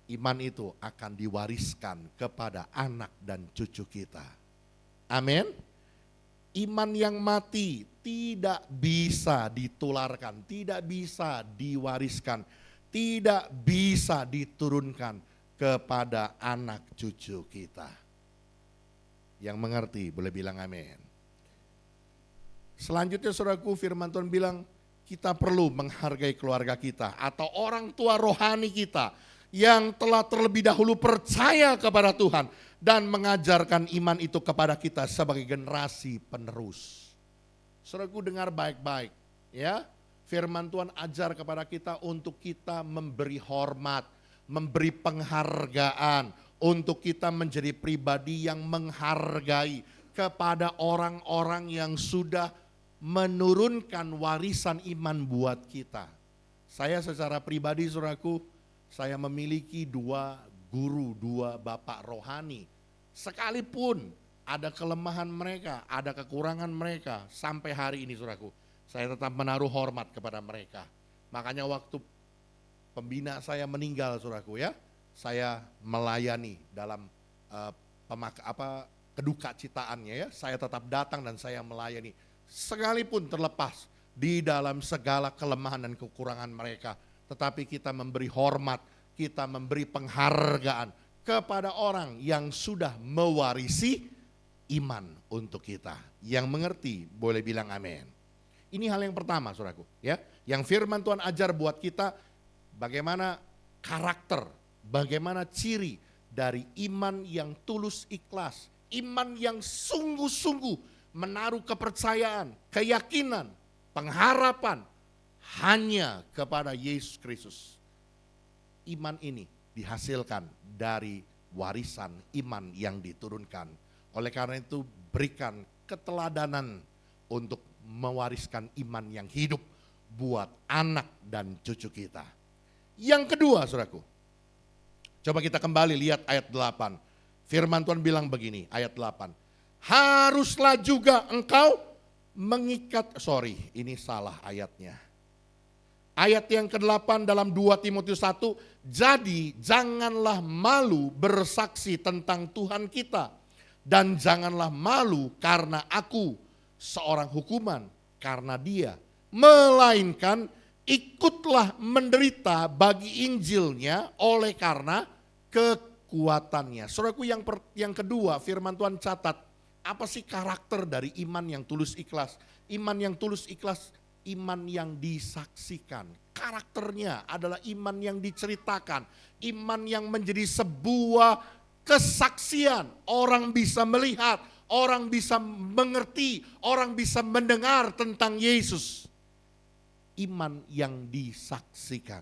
[SPEAKER 4] Iman itu akan diwariskan kepada anak dan cucu kita. Amin. Iman yang mati tidak bisa ditularkan, tidak bisa diwariskan, tidak bisa diturunkan kepada anak cucu kita. Yang mengerti boleh bilang amin. Selanjutnya saudaraku, firman Tuhan bilang kita perlu menghargai keluarga kita atau orang tua rohani kita yang telah terlebih dahulu percaya kepada Tuhan dan mengajarkan iman itu kepada kita sebagai generasi penerus. Saudaraku, dengar baik-baik ya. Firman Tuhan ajar kepada kita untuk kita memberi hormat, memberi penghargaan, untuk kita menjadi pribadi yang menghargai kepada orang-orang yang sudah menurunkan warisan iman buat kita. Saya secara pribadi saudaraku, saya memiliki 2 guru, 2 bapak rohani. Sekalipun ada kelemahan mereka, ada kekurangan mereka, sampai hari ini saudaraku, saya tetap menaruh hormat kepada mereka. Makanya waktu pembina saya meninggal saudaraku ya, saya melayani dalam keduka citaannya ya, saya tetap datang dan saya melayani. Sekalipun terlepas di dalam segala kelemahan dan kekurangan mereka, tetapi kita memberi hormat, kita memberi penghargaan kepada orang yang sudah mewarisi iman untuk kita. Yang mengerti boleh bilang amin. Ini hal yang pertama saudaraku ya, yang firman Tuhan ajar buat kita bagaimana karakter, bagaimana ciri dari iman yang tulus ikhlas, iman yang sungguh-sungguh menaruh kepercayaan, keyakinan, pengharapan hanya kepada Yesus Kristus. Iman ini dihasilkan dari warisan iman yang diturunkan. Oleh karena itu berikan keteladanan untuk mewariskan iman yang hidup buat anak dan cucu kita. Yang kedua saudaraku, coba kita kembali lihat ayat 8. Firman Tuhan bilang begini, ayat 8. Haruslah juga engkau mengikat, ini salah ayatnya. Ayat yang ke-8 dalam 2 Timotius 1, jadi janganlah malu bersaksi tentang Tuhan kita. Dan janganlah malu karena aku seorang hukuman karena dia. Melainkan ikutlah menderita bagi Injilnya oleh karena kekuatannya. Saudaraku, yang kedua firman Tuhan catat, apa sih karakter dari iman yang tulus ikhlas? Iman yang tulus ikhlas, iman yang disaksikan. Karakternya adalah iman yang diceritakan, iman yang menjadi sebuah kesaksian. Orang bisa melihat, orang bisa mengerti, orang bisa mendengar tentang Yesus. iman yang disaksikan.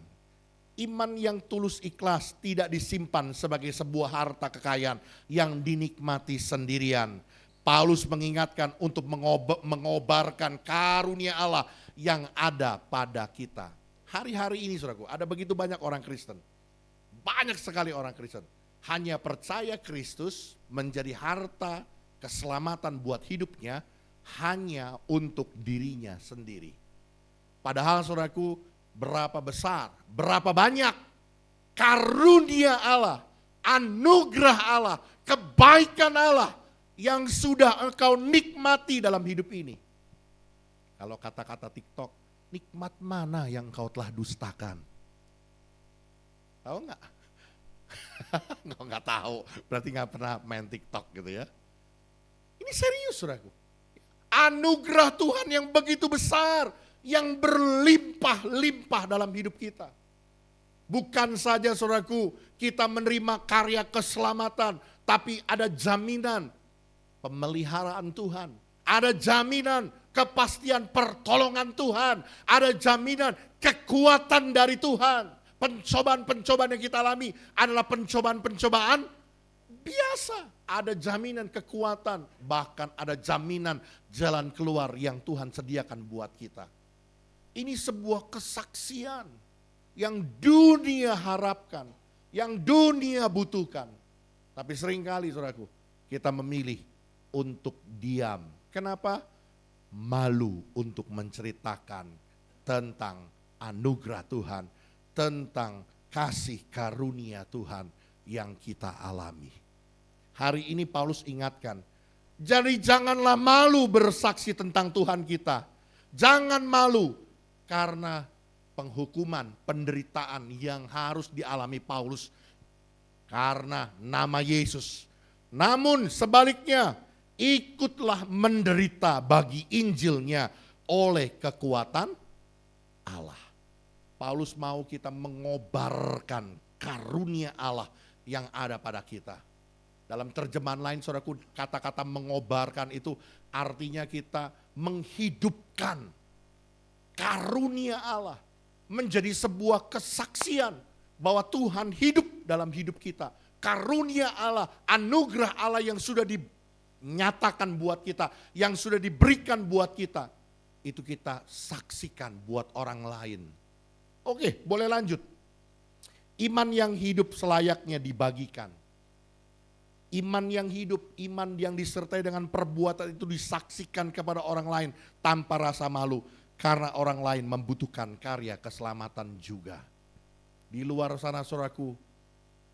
[SPEAKER 4] Iman yang tulus ikhlas tidak disimpan sebagai sebuah harta kekayaan yang dinikmati sendirian. Paulus mengingatkan untuk mengobarkan karunia Allah yang ada pada kita. Hari-hari ini saudaraku, ada begitu banyak orang Kristen. Banyak sekali orang Kristen. Hanya percaya Kristus menjadi harta keselamatan buat hidupnya hanya untuk dirinya sendiri. Padahal saudaraku, berapa besar, berapa banyak karunia Allah, anugerah Allah, kebaikan Allah yang sudah engkau nikmati dalam hidup ini. Kalau kata-kata TikTok, nikmat mana yang engkau telah dustakan? Tahu nggak? Engkau nggak tahu, berarti nggak pernah main TikTok gitu ya. Ini serius saudaraku. Anugerah Tuhan yang begitu besar, yang berlimpah-limpah dalam hidup kita. Bukan saja saudaraku kita menerima karya keselamatan, tapi ada jaminan pemeliharaan Tuhan. Ada jaminan kepastian pertolongan Tuhan. Ada jaminan kekuatan dari Tuhan. Pencobaan-pencobaan yang kita alami adalah pencobaan-pencobaan biasa. Ada jaminan kekuatan, bahkan ada jaminan jalan keluar yang Tuhan sediakan buat kita. Ini sebuah kesaksian yang dunia harapkan, yang dunia butuhkan. Tapi seringkali saudaraku, kita memilih untuk diam. Kenapa? Malu untuk menceritakan tentang anugerah Tuhan, tentang kasih karunia Tuhan yang kita alami. Hari ini Paulus ingatkan, jadi janganlah malu bersaksi tentang Tuhan kita. Jangan malu. Karena penghukuman, penderitaan yang harus dialami Paulus karena nama Yesus. Namun sebaliknya, ikutlah menderita bagi Injilnya oleh kekuatan Allah. Paulus mau kita mengobarkan karunia Allah yang ada pada kita. Dalam terjemahan lain saudaraku, kata-kata mengobarkan itu artinya kita menghidupkan karunia Allah menjadi sebuah kesaksian bahwa Tuhan hidup dalam hidup kita. Karunia Allah, anugerah Allah yang sudah dinyatakan buat kita, yang sudah diberikan buat kita, itu kita saksikan buat orang lain. Oke, boleh lanjut. Iman yang hidup selayaknya dibagikan. Iman yang hidup, iman yang disertai dengan perbuatan itu disaksikan kepada orang lain tanpa rasa malu. Karena orang lain membutuhkan karya keselamatan juga. Di luar sana saudaraku,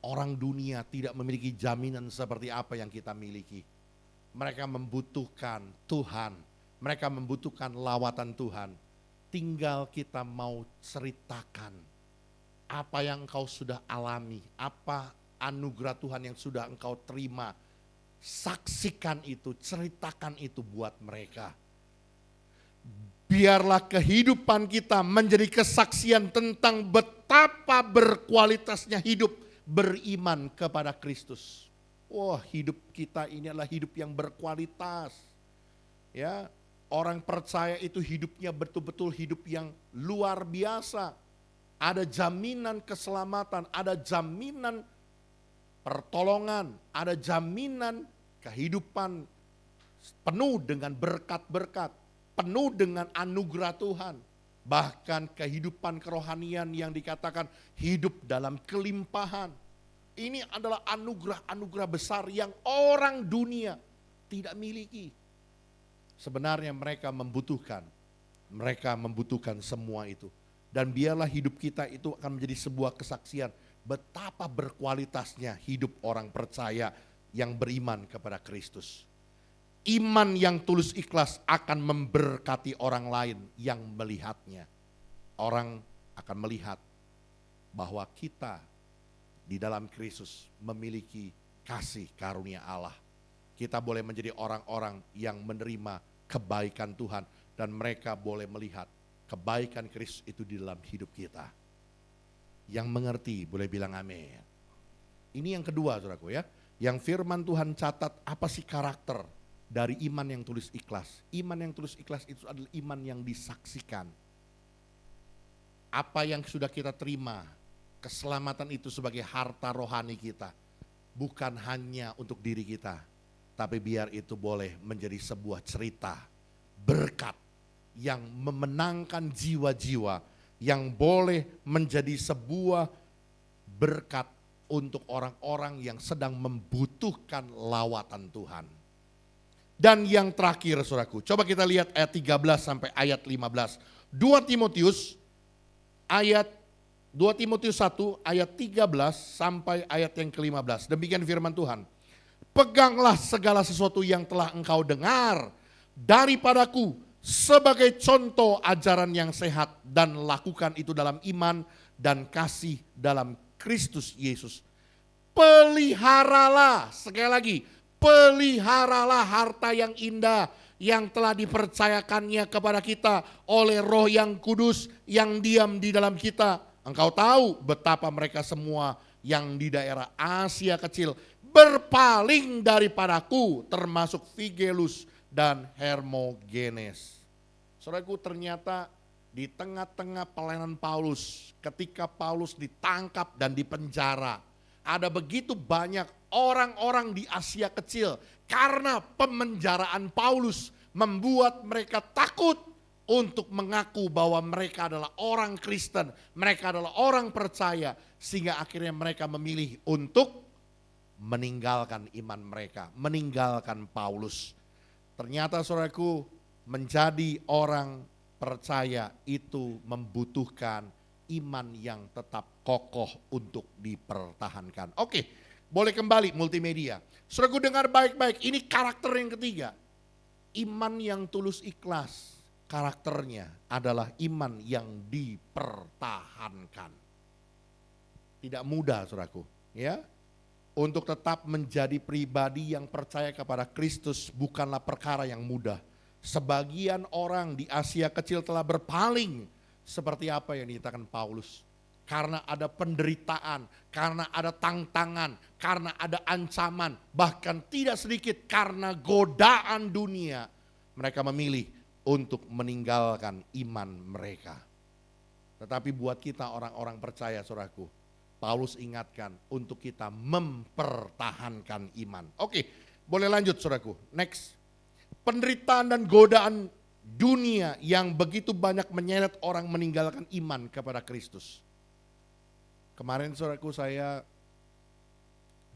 [SPEAKER 4] orang dunia tidak memiliki jaminan seperti apa yang kita miliki. Mereka membutuhkan Tuhan, mereka membutuhkan lawatan Tuhan. Tinggal kita mau ceritakan apa yang engkau sudah alami, apa anugerah Tuhan yang sudah engkau terima. Saksikan itu, ceritakan itu buat mereka. Biarlah kehidupan kita menjadi kesaksian tentang betapa berkualitasnya hidup beriman kepada Kristus. Wah, hidup kita ini adalah hidup yang berkualitas. Ya, orang percaya itu hidupnya betul-betul hidup yang luar biasa. Ada jaminan keselamatan, ada jaminan pertolongan, ada jaminan kehidupan penuh dengan berkat-berkat. Penuh dengan anugerah Tuhan. Bahkan kehidupan kerohanian yang dikatakan hidup dalam kelimpahan. Ini adalah anugerah-anugerah besar yang orang dunia tidak miliki. Sebenarnya mereka membutuhkan semua itu. Dan biarlah hidup kita itu akan menjadi sebuah kesaksian betapa berkualitasnya hidup orang percaya yang beriman kepada Kristus. Iman yang tulus ikhlas akan memberkati orang lain yang melihatnya. Orang akan melihat bahwa kita di dalam Kristus memiliki kasih karunia Allah. Kita boleh menjadi orang-orang yang menerima kebaikan Tuhan dan mereka boleh melihat kebaikan Kristus itu di dalam hidup kita. Yang mengerti boleh bilang amin. Ini yang kedua saudaraku ya. Yang firman Tuhan catat apa sih karakter dari iman yang tulus ikhlas. Iman yang tulus ikhlas itu adalah iman yang disaksikan. apa yang sudah kita terima, keselamatan itu sebagai harta rohani kita. Bukan hanya untuk diri kita, tapi biar itu boleh menjadi sebuah cerita berkat yang memenangkan jiwa-jiwa, yang boleh menjadi sebuah berkat untuk orang-orang yang sedang membutuhkan lawatan Tuhan. Dan yang terakhir saudaraku, coba kita lihat ayat 13 sampai ayat 15. 2 Timotius 1 ayat 13 sampai ayat yang ke-15. Demikian firman Tuhan. Peganglah segala sesuatu yang telah engkau dengar daripadaku sebagai contoh ajaran yang sehat, dan lakukan itu dalam iman dan kasih dalam Kristus Yesus. Peliharalah, sekali lagi, peliharalah harta yang indah yang telah dipercayakannya kepada kita oleh Roh yang Kudus yang diam di dalam kita. Engkau tahu betapa mereka semua yang di daerah Asia Kecil berpaling daripadaku, termasuk Figelus dan Hermogenes. Saudaraku, ternyata di tengah-tengah pelayanan Paulus, ketika Paulus ditangkap dan dipenjara, ada begitu banyak orang-orang di Asia Kecil karena pemenjaraan Paulus membuat mereka takut untuk mengaku bahwa mereka adalah orang Kristen, mereka adalah orang percaya, sehingga akhirnya mereka memilih untuk meninggalkan iman mereka, meninggalkan Paulus. Ternyata saudaraku, menjadi orang percaya itu membutuhkan iman yang tetap kokoh untuk dipertahankan. Oke, boleh kembali multimedia. Saudaraku, dengar baik-baik, ini karakter yang ketiga. Iman yang tulus ikhlas. Karakternya adalah iman yang dipertahankan. Tidak mudah saudaraku, ya. Untuk tetap menjadi pribadi yang percaya kepada Kristus bukanlah perkara yang mudah. Sebagian orang di Asia Kecil telah berpaling seperti apa yang dikatakan Paulus. Karena ada penderitaan, karena ada tantangan, karena ada ancaman, bahkan tidak sedikit karena godaan dunia. Mereka memilih untuk meninggalkan iman mereka. Tetapi buat kita orang-orang percaya saudaraku, Paulus ingatkan untuk kita mempertahankan iman. Oke, boleh lanjut saudaraku. Next. Penderitaan dan godaan dunia yang begitu banyak menyeret orang meninggalkan iman kepada Kristus. Kemarin saudaraku saya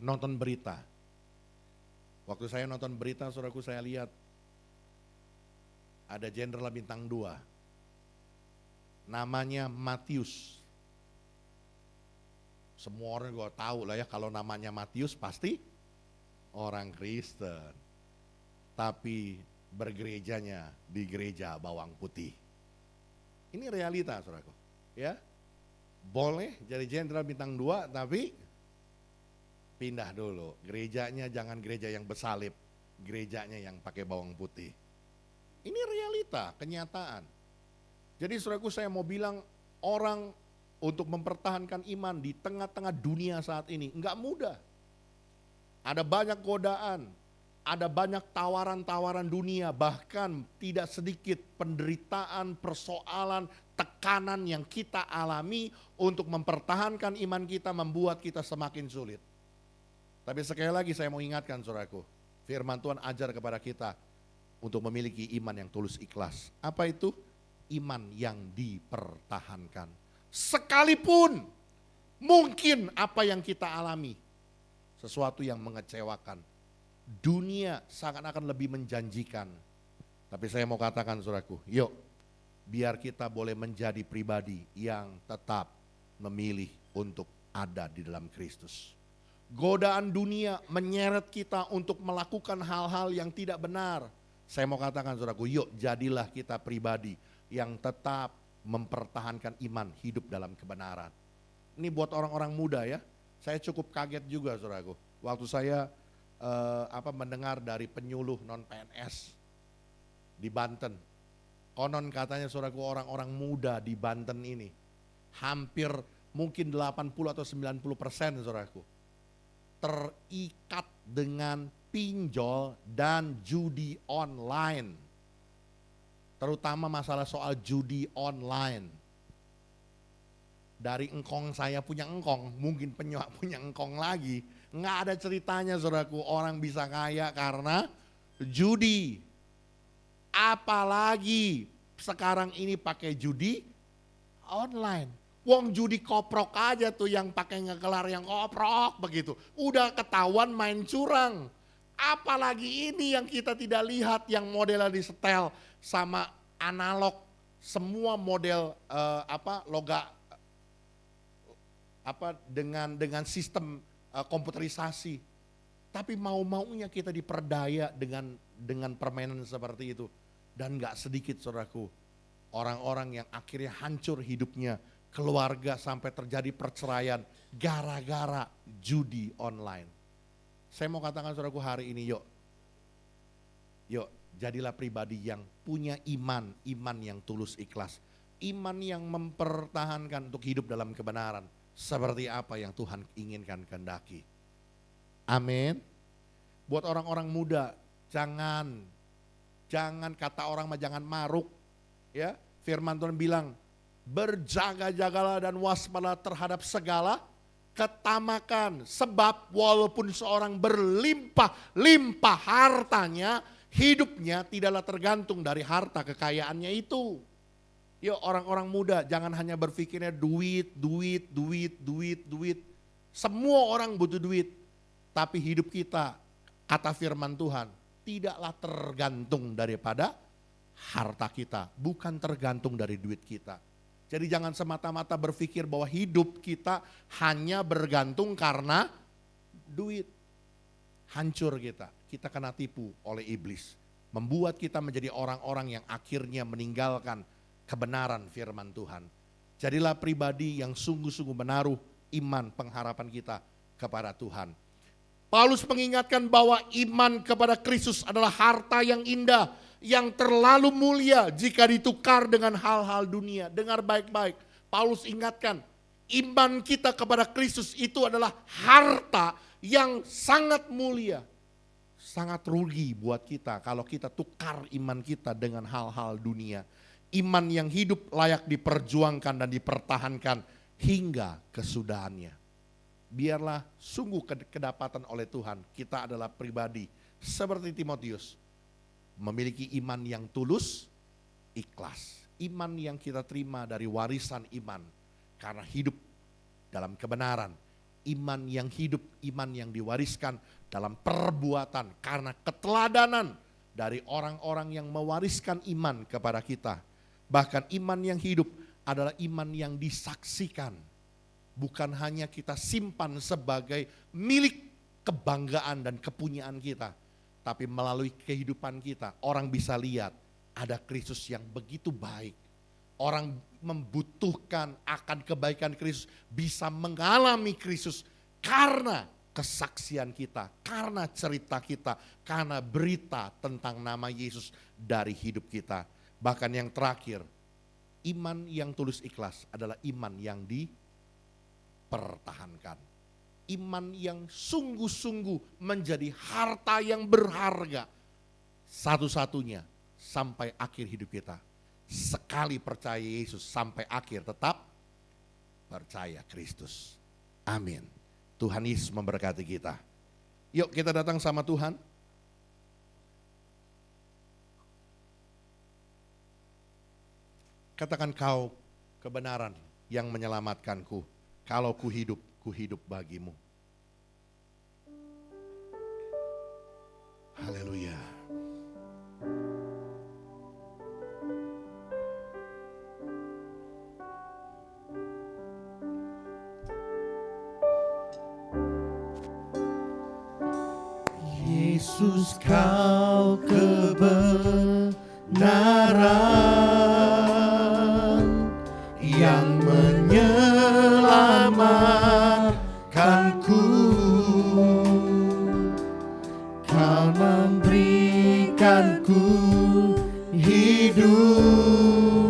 [SPEAKER 4] nonton berita. Waktu saya nonton berita saudaraku, saya lihat ada jenderal bintang 2, namanya Matius. Semua orang juga tahu lah ya, kalau namanya Matius pasti orang Kristen. Tapi bergerejanya di gereja bawang putih. Ini realita saudaraku, ya. Boleh jadi jenderal bintang 2 tapi pindah dulu. Gerejanya jangan gereja yang bersalib, gerejanya yang pakai bawang putih. Ini realita, kenyataan. Jadi saudaraku, saya mau bilang orang untuk mempertahankan iman di tengah-tengah dunia saat ini enggak mudah. Ada banyak godaan, ada banyak tawaran-tawaran dunia, bahkan tidak sedikit penderitaan, persoalan, tekanan yang kita alami untuk mempertahankan iman kita, membuat kita semakin sulit. Tapi sekali lagi saya mau ingatkan saudaraku, firman Tuhan ajar kepada kita untuk memiliki iman yang tulus ikhlas. Apa itu? Iman yang dipertahankan. Sekalipun mungkin apa yang kita alami sesuatu yang mengecewakan, dunia seakan-akan lebih menjanjikan. Tapi saya mau katakan saudaraku, yuk biar kita boleh menjadi pribadi yang tetap memilih untuk ada di dalam Kristus. Godaan dunia menyeret kita untuk melakukan hal-hal yang tidak benar. Saya mau katakan saudaraku, yuk jadilah kita pribadi yang tetap mempertahankan iman, hidup dalam kebenaran. Ini buat orang-orang muda ya. Saya cukup kaget juga saudaraku. Waktu saya mendengar dari penyuluh non PNS di Banten. Konon katanya saudaraku, orang-orang muda di Banten ini hampir mungkin 80 atau 90% saudaraku terikat dengan pinjol dan judi online. Terutama masalah soal judi online. Dari engkong saya punya engkong, mungkin penyok punya engkong lagi. Nggak ada ceritanya saudaraku orang bisa kaya karena judi. Apalagi sekarang ini pakai judi online. Wong judi koprok aja tuh yang pakai ngegelar yang koprok begitu. Udah ketahuan main curang. Apalagi ini yang kita tidak lihat yang modelnya disetel sama analog. Semua model dengan sistem komputerisasi. Tapi mau-maunya kita diperdaya dengan permainan seperti itu. Dan gak sedikit saudaraku, orang-orang yang akhirnya hancur hidupnya, keluarga sampai terjadi perceraian gara-gara judi online. Saya mau katakan saudaraku hari ini yuk jadilah pribadi yang punya iman yang tulus ikhlas. Iman yang mempertahankan untuk hidup dalam kebenaran. Seperti apa yang Tuhan inginkan kehendaki. Amin. Buat orang-orang muda, jangan kata orang mah jangan maruk. Ya, firman Tuhan bilang, berjaga-jagalah dan waspada terhadap segala ketamakan. Sebab walaupun seorang berlimpah-limpah hartanya, hidupnya tidaklah tergantung dari harta kekayaannya itu. Yuk orang-orang muda jangan hanya berpikirnya duit. Semua orang butuh duit. Tapi hidup kita, kata firman Tuhan, tidaklah tergantung daripada harta kita. Bukan tergantung dari duit kita. Jadi jangan semata-mata berpikir bahwa hidup kita hanya bergantung karena duit. Hancur kita kena tipu oleh iblis. Membuat kita menjadi orang-orang yang akhirnya meninggalkan kebenaran firman Tuhan. Jadilah pribadi yang sungguh-sungguh menaruh iman pengharapan kita kepada Tuhan. Paulus mengingatkan bahwa iman kepada Kristus adalah harta yang indah, yang terlalu mulia jika ditukar dengan hal-hal dunia. Dengar baik-baik, Paulus ingatkan, iman kita kepada Kristus itu adalah harta yang sangat mulia. Sangat rugi buat kita kalau kita tukar iman kita dengan hal-hal dunia. Iman yang hidup layak diperjuangkan dan dipertahankan hingga kesudahannya. Biarlah sungguh kedapatan oleh Tuhan, kita adalah pribadi seperti Timotius, memiliki iman yang tulus, ikhlas. Iman yang kita terima dari warisan iman karena hidup dalam kebenaran. Iman yang hidup, iman yang diwariskan dalam perbuatan karena keteladanan dari orang-orang yang mewariskan iman kepada kita. Bahkan iman yang hidup adalah iman yang disaksikan. Bukan hanya kita simpan sebagai milik kebanggaan dan kepunyaan kita. Tapi melalui kehidupan kita orang bisa lihat ada Kristus yang begitu baik. Orang membutuhkan akan kebaikan Kristus, bisa mengalami Kristus karena kesaksian kita, karena cerita kita, karena berita tentang nama Yesus dari hidup kita. Bahkan yang terakhir, iman yang tulus ikhlas adalah iman yang dipertahankan. Iman yang sungguh-sungguh menjadi harta yang berharga satu-satunya sampai akhir hidup kita. Sekali percaya Yesus sampai akhir tetap percaya Kristus. Amin. Tuhan Yesus memberkati kita. Yuk kita datang sama Tuhan. Katakan, kau kebenaran yang menyelamatkanku. Kalau ku hidup bagimu. Haleluya. Yesus, kau kebenaran yang menyelamatkanku. Kau memberikanku hidup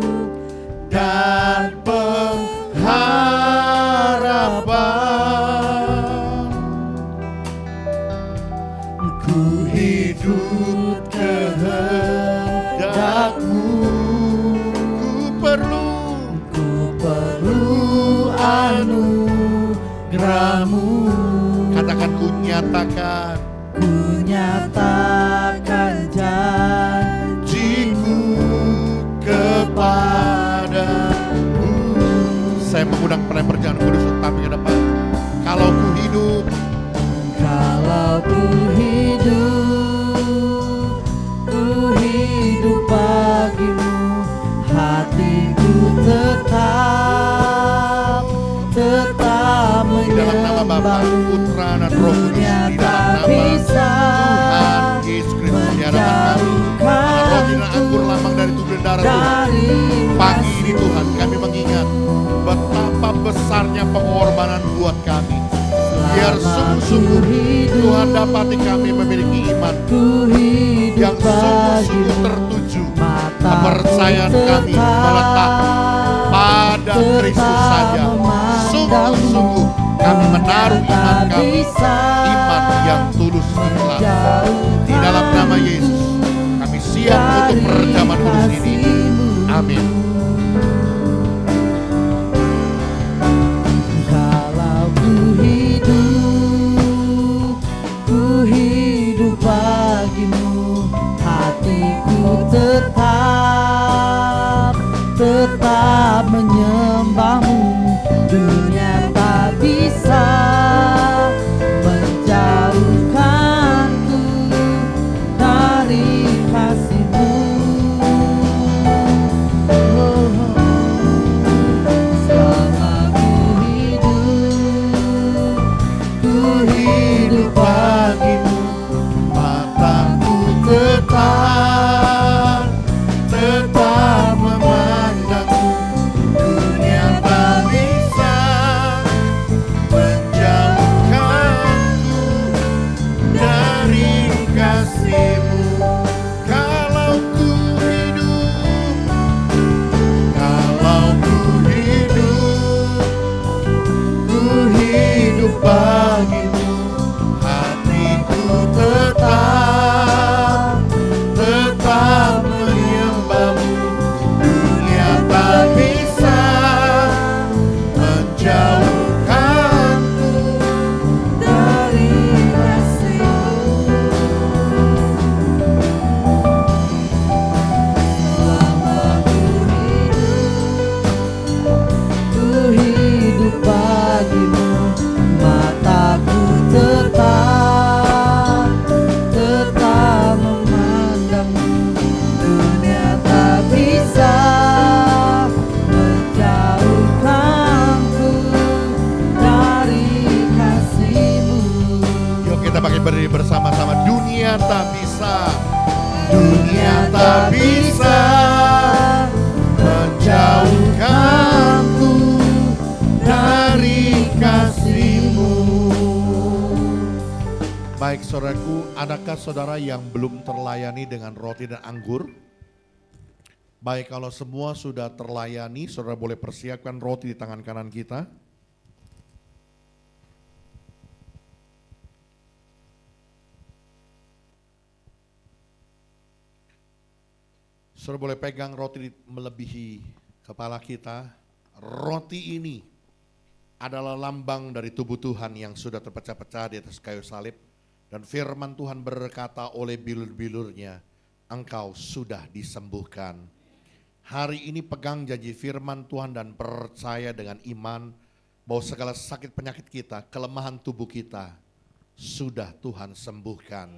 [SPEAKER 4] dan pengharapan. Ku hidup kehendakmu. katakan,
[SPEAKER 2] ku nyatakan
[SPEAKER 4] janjiku kepadamu. Saya mengundang pendengar perjalanan kudus untuk tampil ke depan. Kalau ku hidup,
[SPEAKER 2] kalau ku hidup bagimu, hatiku tetap
[SPEAKER 4] di dalam nama Bapa,
[SPEAKER 2] menyembahmu.
[SPEAKER 4] Putra dan Roh Kudus, di dalam nama Tuhan Yesus Kristus di hadapan kami. Karena roti dan anggur lambang dari tubuh dan darah Tuhan. Pagi ini Tuhan kami mengingat betapa besarnya pengorbanan buat kami. Biar sungguh-sungguh Tuhan dapati kami memiliki iman yang sungguh-sungguh tertuju. Kepercayaan kami meletak pada Kristus saja. Sungguh-sungguh kami menaruh iman kami, iman yang tulus ikhlas. Di dalam nama Yesus kami siap untuk perjamuan kudus ini. Amin.
[SPEAKER 2] Kalau ku hidup bagimu, hatiku tetap menyembahmu. Dunia tak bisa menjauhkanku dari kasih-Mu. Selama ku hidup bagimu,
[SPEAKER 4] Mataku tetap memandangmu. Dunia tak bisa menjauhkanku dari kasih-Mu. Kalau ku hidup bagimu, hatiku tetap menyembahmu. Dunia tak bisa menjauhkanku
[SPEAKER 3] dari kasih-Mu. Selama
[SPEAKER 2] ku hidup bagimu, mataku tetap memandangmu. Dunia tak bisa menjauhkanku dari kasih-Mu.
[SPEAKER 4] Yuk kita pakai berdiri bersama-sama. Dunia tak bisa menjauhkanku dari kasih-Mu. Baik saudaraku, adakah saudara yang belum terlayani dengan roti dan anggur? Baik, kalau semua sudah terlayani, saudara boleh persiapkan roti di tangan kanan kita. Saudara boleh pegang roti melebihi kepala kita. Roti ini adalah lambang dari tubuh Tuhan yang sudah terpecah-pecah di atas kayu salib. Dan firman Tuhan berkata oleh bilur-bilurnya, engkau sudah disembuhkan. Hari ini pegang janji firman Tuhan dan percaya dengan iman bahwa segala sakit penyakit kita, kelemahan tubuh kita sudah Tuhan sembuhkan.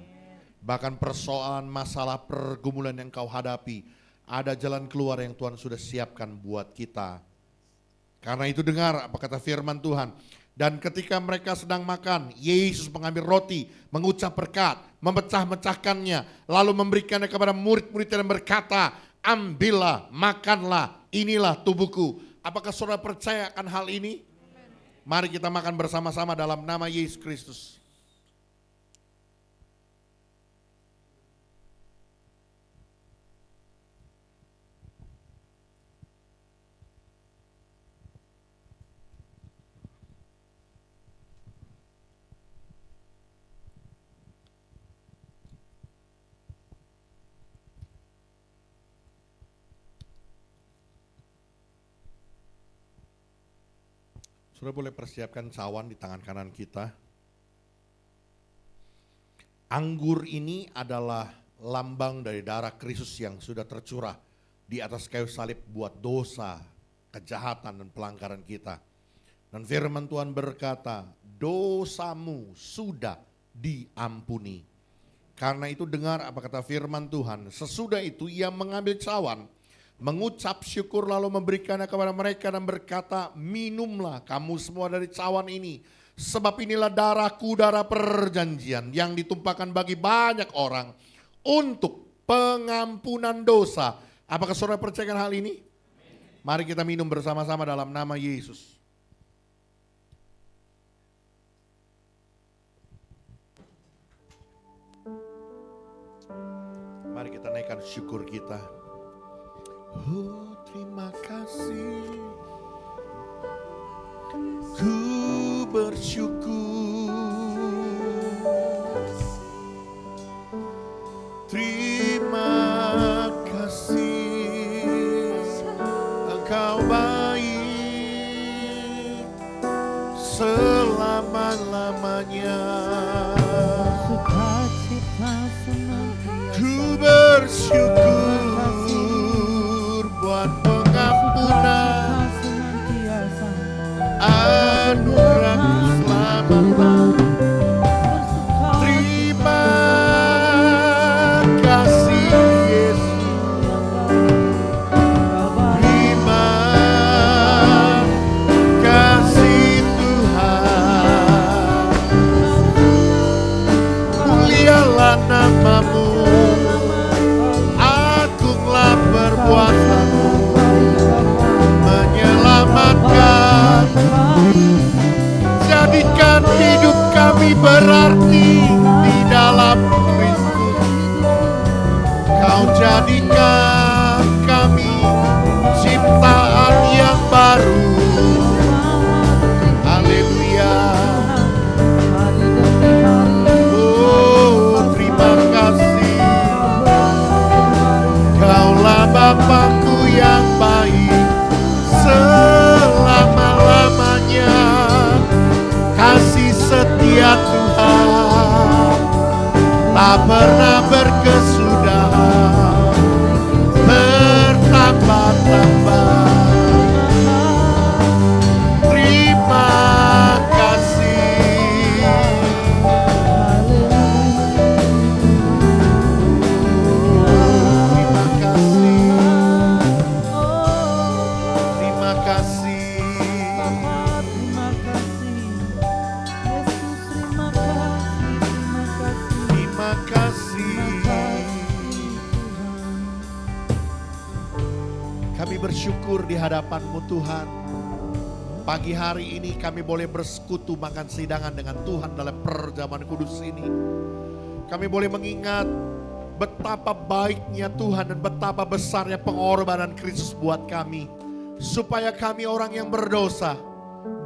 [SPEAKER 4] Bahkan persoalan, masalah, pergumulan yang kau hadapi, ada jalan keluar yang Tuhan sudah siapkan buat kita. Karena itu dengar apa kata firman Tuhan. Dan ketika mereka sedang makan, Yesus mengambil roti, mengucap berkat, memecah-mecahkannya, lalu memberikannya kepada murid-muridnya dan berkata, ambillah, makanlah, inilah tubuhku. Apakah saudara percaya akan hal ini? Mari kita makan bersama-sama dalam nama Yesus Kristus. Saudara boleh persiapkan cawan di tangan kanan kita. Anggur ini adalah lambang dari darah Kristus yang sudah tercurah di atas kayu salib buat dosa, kejahatan dan pelanggaran kita. Dan firman Tuhan berkata, dosamu sudah diampuni. Karena itu dengar apa kata firman Tuhan. Sesudah itu ia mengambil cawan, mengucap syukur lalu memberikannya kepada mereka dan berkata, minumlah kamu semua dari cawan ini. Sebab inilah darahku, darah perjanjian yang ditumpahkan bagi banyak orang untuk pengampunan dosa. Apakah saudara percaya hal ini? Mari kita minum bersama-sama dalam nama Yesus. Mari kita naikkan syukur kita. Oh, terima kasih. Ku bersyukur. Terima kasih. Engkau baik selama-lamanya. Ku bersyukur buat pengampunan anugerah-Mu selama-lamanya. Terima kasih Yesus. Terima kasih Tuhan. Mulialah nama-Mu. Perbuatanmu menyelamatkan. Jadikan hidup kami berarti di dalam Kristus. Kau jadikan kami ciptaan yang baru. Haleluya. Oh, terima kasih. Kaulah Bapakku yang baik selama-lamanya. Kasih setia Tuhan tak pernah berkesudahan, bertambah-tambah. Terima kasih. Terima kasih. Terima kasih. Terima kasih. Kami bersyukur di hadapan-Mu Tuhan. Pagi hari ini kami boleh bersekutu makan sidangan dengan Tuhan dalam perjamuan kudus ini. Kami boleh mengingat betapa baiknya Tuhan dan betapa besarnya pengorbanan Kristus buat kami. Supaya kami orang yang berdosa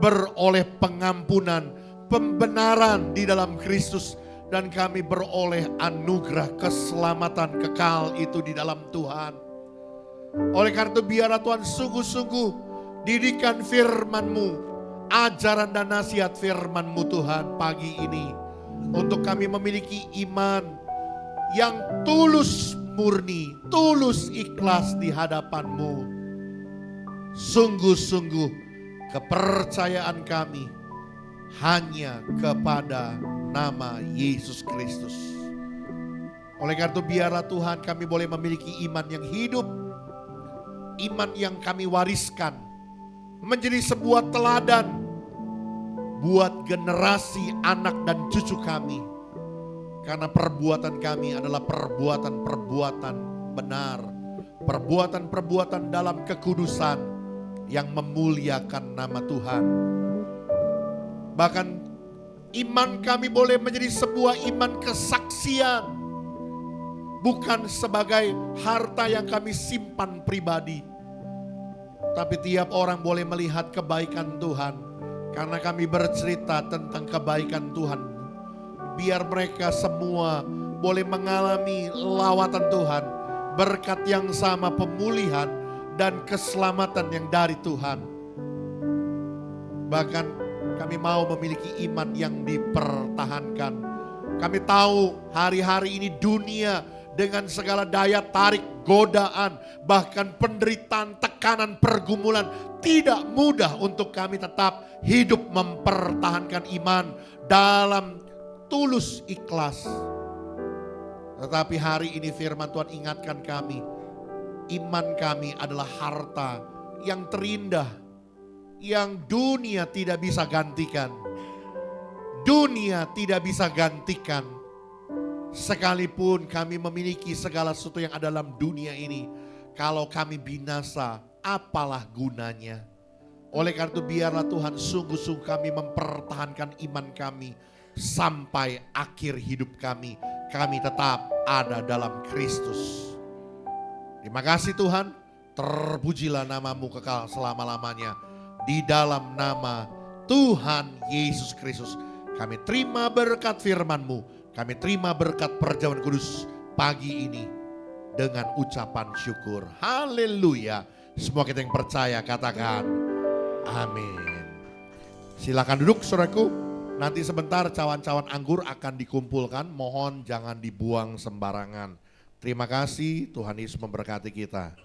[SPEAKER 4] beroleh pengampunan, pembenaran di dalam Kristus. Dan kami beroleh anugerah keselamatan kekal itu di dalam Tuhan. Oleh karena itu biarlah Tuhan sungguh-sungguh didikan firman-Mu, ajaran dan nasihat firman-Mu Tuhan pagi ini. Untuk kami memiliki iman yang tulus murni, tulus ikhlas di hadapan-Mu. Sungguh-sungguh kepercayaan kami hanya kepada nama Yesus Kristus. Oleh karena itu biarlah Tuhan kami boleh memiliki iman yang hidup, iman yang kami wariskan, menjadi sebuah teladan buat generasi anak dan cucu kami. Karena perbuatan kami adalah perbuatan-perbuatan benar, perbuatan-perbuatan dalam kekudusan yang memuliakan nama Tuhan. Bahkan iman kami boleh menjadi sebuah iman kesaksian. Bukan sebagai harta yang kami simpan pribadi. Tapi tiap orang boleh melihat kebaikan Tuhan. Karena kami bercerita tentang kebaikan Tuhan. Biar mereka semua boleh mengalami lawatan Tuhan. Berkat yang sama, pemulihan dan keselamatan yang dari Tuhan. Bahkan kami mau memiliki iman yang dipertahankan. Kami tahu hari-hari ini dunia dengan segala daya tarik, godaan, bahkan penderitaan, tekanan, pergumulan. Tidak mudah untuk kami tetap hidup mempertahankan iman dalam tulus ikhlas. Tetapi hari ini firman Tuhan ingatkan kami, iman kami adalah harta yang terindah, yang dunia tidak bisa gantikan. Dunia tidak bisa gantikan. Sekalipun kami memiliki segala sesuatu yang ada dalam dunia ini, kalau kami binasa, apalah gunanya? Oleh karena itu biarlah Tuhan sungguh-sungguh kami mempertahankan iman kami sampai akhir hidup kami. Kami tetap ada dalam Kristus. Terima kasih Tuhan, terpujilah namamu kekal selama-lamanya. Di dalam nama Tuhan Yesus Kristus. Kami terima berkat firman-Mu. Kami terima berkat perjamuan kudus pagi ini dengan ucapan syukur. Haleluya. Semua kita yang percaya katakan amin. Silakan duduk saudaraku. Nanti sebentar cawan-cawan anggur akan dikumpulkan. Mohon jangan dibuang sembarangan. Terima kasih, Tuhan Yesus memberkati kita.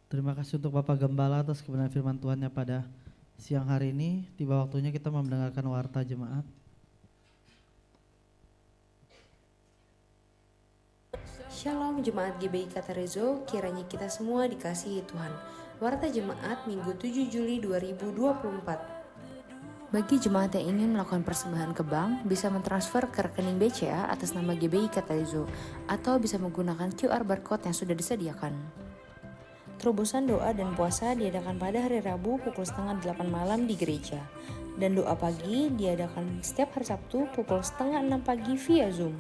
[SPEAKER 3] Terima kasih untuk Bapak Gembala atas kebenaran firman Tuhannya pada siang hari ini. Tiba waktunya kita mendengarkan warta jemaat.
[SPEAKER 5] Shalom Jemaat GBI Katarezo, kiranya kita semua dikasihi Tuhan. Warta Jemaat Minggu 7 Juli 2024. Bagi jemaat yang ingin melakukan persembahan ke bank, bisa mentransfer ke rekening BCA atas nama GBI Katarezo atau bisa menggunakan QR barcode yang sudah disediakan. Terobosan doa dan puasa diadakan pada hari Rabu pukul setengah 8 malam di gereja. Dan doa pagi diadakan setiap hari Sabtu pukul setengah 6 pagi via Zoom.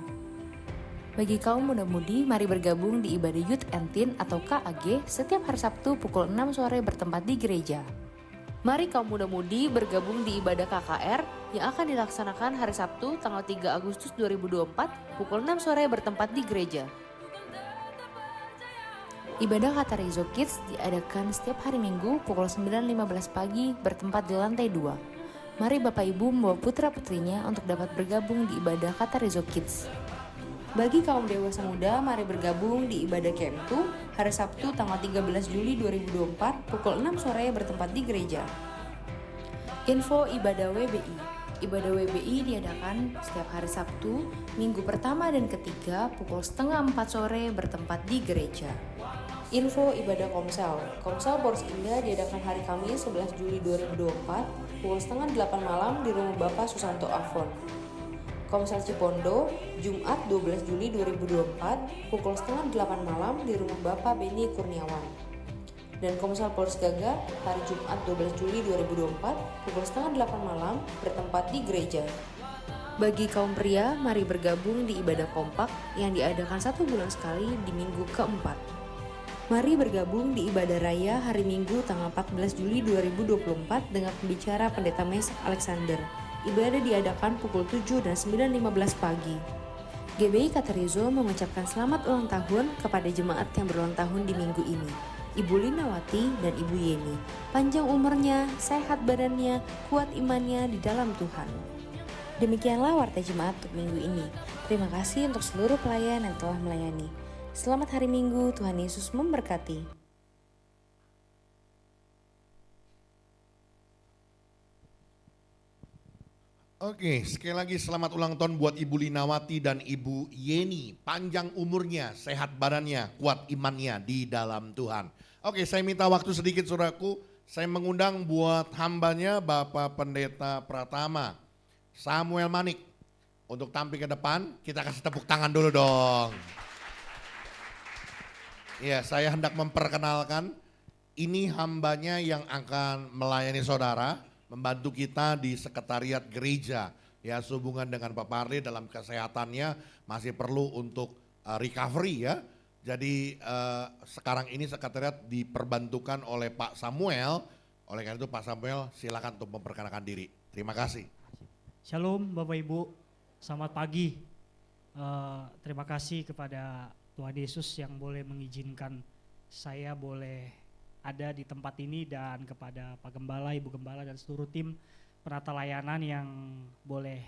[SPEAKER 5] Bagi kaum muda-mudi, mari bergabung di ibadah Youth and Teen atau KAG setiap hari Sabtu pukul 6 sore bertempat di gereja. Mari kaum muda-mudi bergabung di ibadah KKR yang akan dilaksanakan hari Sabtu tanggal 3 Agustus 2024 pukul 6 sore bertempat di gereja. Ibadah Katarezo Kids diadakan setiap hari Minggu pukul 9.15 pagi bertempat di lantai 2. Mari Bapak Ibu membawa putra-putrinya untuk dapat bergabung di ibadah Katarezo Kids. Bagi kaum dewasa muda, mari bergabung di ibadah Camp 2 hari Sabtu tanggal 13 Juli 2024 pukul 6 sore bertempat di gereja. Info ibadah WBI. Ibadah WBI diadakan setiap hari Sabtu, minggu pertama dan ketiga pukul setengah 4 sore bertempat di gereja. Info ibadah Komsel. Komsel Poros Indah diadakan hari Kamis 11 Juli 2024 pukul setengah 8 malam di rumah Bapak Susanto Afon. Komsel Cipondo, Jumat 12 Juli 2024 pukul setengah 8 malam di rumah Bapak Beni Kurniawan. Dan Komsel Polres Gaga hari Jumat 12 Juli 2024 pukul setengah 8 malam bertempat di gereja. Bagi kaum pria, mari bergabung di ibadah kompak yang diadakan 1 bulan sekali di minggu keempat. Mari bergabung di ibadah raya hari Minggu tanggal 14 Juli 2024 dengan pembicara Pendeta Mes Alexander. Ibadah diadakan pukul 7 dan 9.15 pagi. GBI Katarezo mengucapkan selamat ulang tahun kepada jemaat yang berulang tahun di minggu ini. Ibu Linawati dan Ibu Yeni. Panjang umurnya, sehat badannya, kuat imannya di dalam Tuhan. Demikianlah warta jemaat untuk minggu ini. Terima kasih untuk seluruh pelayan yang telah melayani. Selamat hari Minggu, Tuhan Yesus memberkati.
[SPEAKER 4] Oke, sekali lagi selamat ulang tahun buat Ibu Linawati dan Ibu Yeni. Panjang umurnya, sehat badannya, kuat imannya di dalam Tuhan. Oke, saya minta waktu sedikit saudaraku. Saya mengundang buat hambanya Bapak Pendeta Pratama, Samuel Manik. Untuk tampil ke depan, kita kasih tepuk tangan dulu dong. Ya, saya hendak memperkenalkan, ini hambanya yang akan melayani saudara, membantu kita di sekretariat gereja. Ya, sehubungan dengan Pak Parli dalam kesehatannya masih perlu untuk recovery ya. Jadi sekarang ini sekretariat diperbantukan oleh Pak Samuel. Oleh karena itu Pak Samuel silakan untuk memperkenalkan diri. Terima kasih.
[SPEAKER 6] Shalom Bapak Ibu, selamat pagi. Terima kasih kepada Tuhan Yesus yang boleh mengizinkan saya boleh ada di tempat ini dan kepada Pak Gembala, Ibu Gembala dan seluruh tim penata layanan yang boleh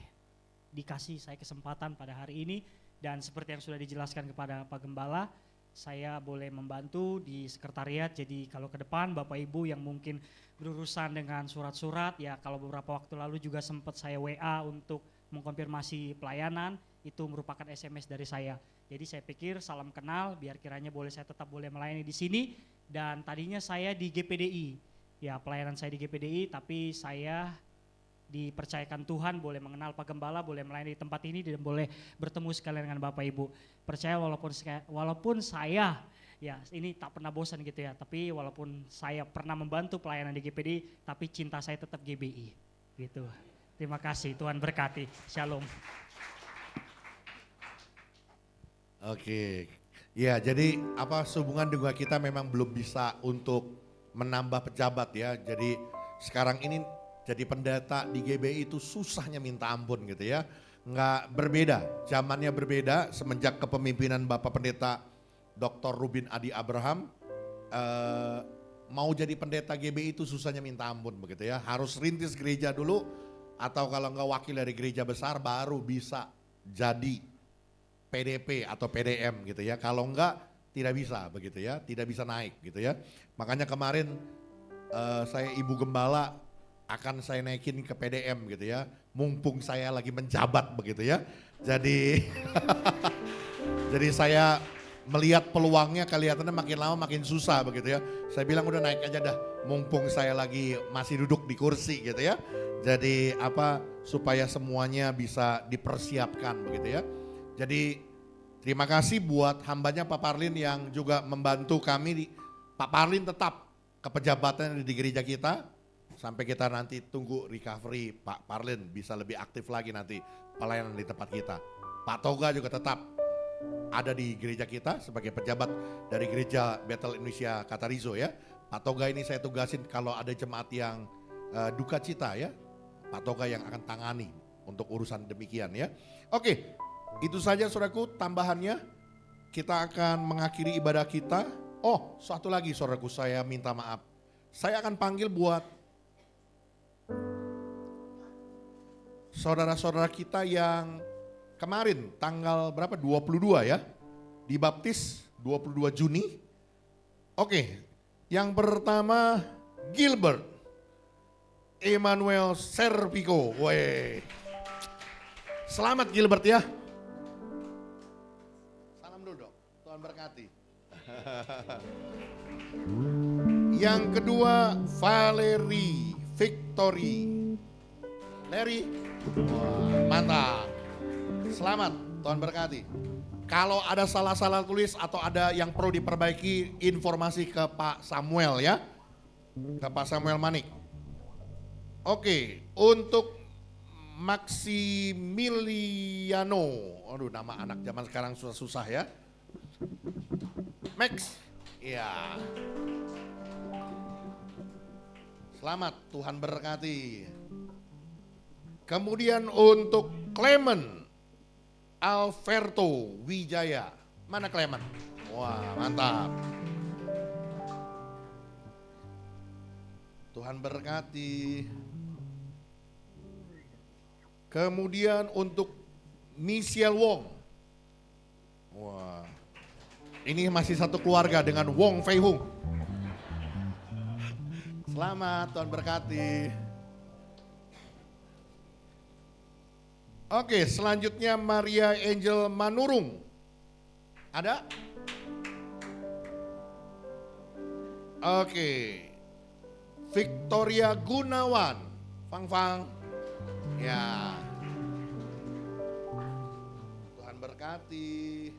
[SPEAKER 6] dikasih saya kesempatan pada hari ini. Dan seperti yang sudah dijelaskan kepada Pak Gembala, saya boleh membantu di sekretariat. Jadi kalau ke depan Bapak Ibu yang mungkin berurusan dengan surat-surat, ya kalau beberapa waktu lalu juga sempat saya WA untuk mengkonfirmasi pelayanan, itu merupakan SMS dari saya. Jadi saya pikir salam kenal, biar kiranya saya tetap boleh melayani di sini. Dan tadinya saya di GPDI, ya pelayanan saya di GPDI, tapi saya dipercayakan Tuhan boleh mengenal Pak Gembala, boleh melayani di tempat ini dan boleh bertemu sekalian dengan Bapak Ibu. Percaya walaupun saya ya ini tak pernah bosan gitu ya, tapi walaupun saya pernah membantu pelayanan di GPDI, tapi cinta saya tetap GBI gitu. Terima kasih, Tuhan berkati. Shalom.
[SPEAKER 4] Oke, ya jadi hubungan dengan kita memang belum bisa untuk menambah pejabat ya. Jadi sekarang ini jadi pendeta di GBI itu susahnya minta ampun gitu ya. Nggak berbeda, zamannya berbeda semenjak kepemimpinan Bapak Pendeta Dr. Rubin Adi Abraham. Mau jadi pendeta GBI itu susahnya minta ampun begitu ya. Harus rintis gereja dulu atau kalau nggak wakil dari gereja besar baru bisa jadi PDP atau PDM gitu ya. Kalau enggak tidak bisa begitu ya, tidak bisa naik gitu ya. Makanya kemarin saya Ibu Gembala akan saya naikin ke PDM gitu ya. Mumpung saya lagi menjabat begitu ya. Jadi jadi saya melihat peluangnya kelihatannya makin lama makin susah begitu ya. Saya bilang udah naik aja dah, mumpung saya lagi masih duduk di kursi gitu ya. Jadi supaya semuanya bisa dipersiapkan begitu ya. Jadi terima kasih buat hambanya Pak Parlin yang juga membantu kami. Pak Parlin tetap kepejabatannya di gereja kita. Sampai kita nanti tunggu recovery Pak Parlin bisa lebih aktif lagi nanti pelayanan di tempat kita. Pak Toga juga tetap ada di gereja kita sebagai pejabat dari gereja Bethel Indonesia Katarizo ya. Pak Toga ini saya tugasin kalau ada jemaat yang duka cita ya. Pak Toga yang akan tangani untuk urusan demikian ya. Oke, itu saja saudaraku tambahannya. Kita akan mengakhiri ibadah kita. Oh, satu lagi saudaraku saya minta maaf. Saya akan panggil buat saudara-saudara kita yang kemarin tanggal berapa 22 ya dibaptis 22 Juni. Oke, yang pertama Gilbert Emmanuel Serpico. Weh, selamat Gilbert ya. Salam dulu dong, Tuhan berkati. Yang kedua Valerie Victory Larry. Wah, mantap. Selamat, Tuhan berkati. Kalau ada salah-salah tulis atau ada yang perlu diperbaiki, informasi ke Pak Samuel ya. Ke Pak Samuel Manik. Oke, untuk Maximiliano. Aduh, nama anak zaman sekarang susah-susah ya. Max. Iya. Selamat, Tuhan berkati. Kemudian untuk Clement Alberto Wijaya. Mana Clement? Wah, mantap. Tuhan berkati. Kemudian untuk Michelle Wong. Wah, ini masih satu keluarga dengan Wong Fei Hung. Selamat, Tuhan berkati. Oke, selanjutnya Maria Angel Manurung. Ada? Oke. Victoria Gunawan. Fang. Ya. Tuhan berkati.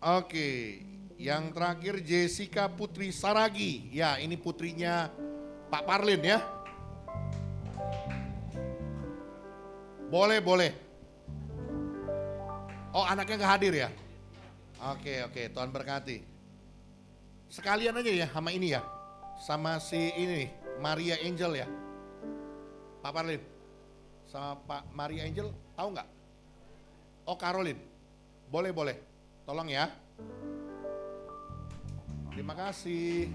[SPEAKER 4] Oke, yang terakhir Jessica Putri Saragi. Ya, ini putrinya Pak Parlin ya. Boleh. Oh, anaknya gak hadir ya? Oke, Tuhan berkati. Sekalian aja ya sama ini ya. Sama si ini, Maria Angel ya. Pak Parlin. Sama Pak Maria Angel, tahu nggak? Oh, Caroline. Boleh. Tolong ya. Terima kasih.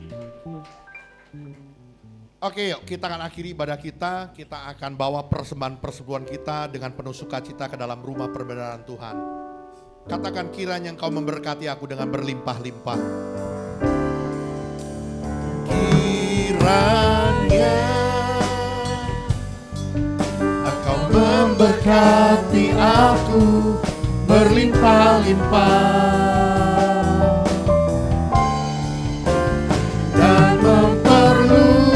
[SPEAKER 4] Oke, yuk kita akan akhiri ibadah kita. Kita akan bawa persembahan persepuluhan kita dengan penuh sukacita ke dalam rumah perbenaran Tuhan. Katakan, kiranya Engkau memberkati aku dengan berlimpah-limpah. Kiranya Engkau memberkati aku berlimpah-limpah dan memperluas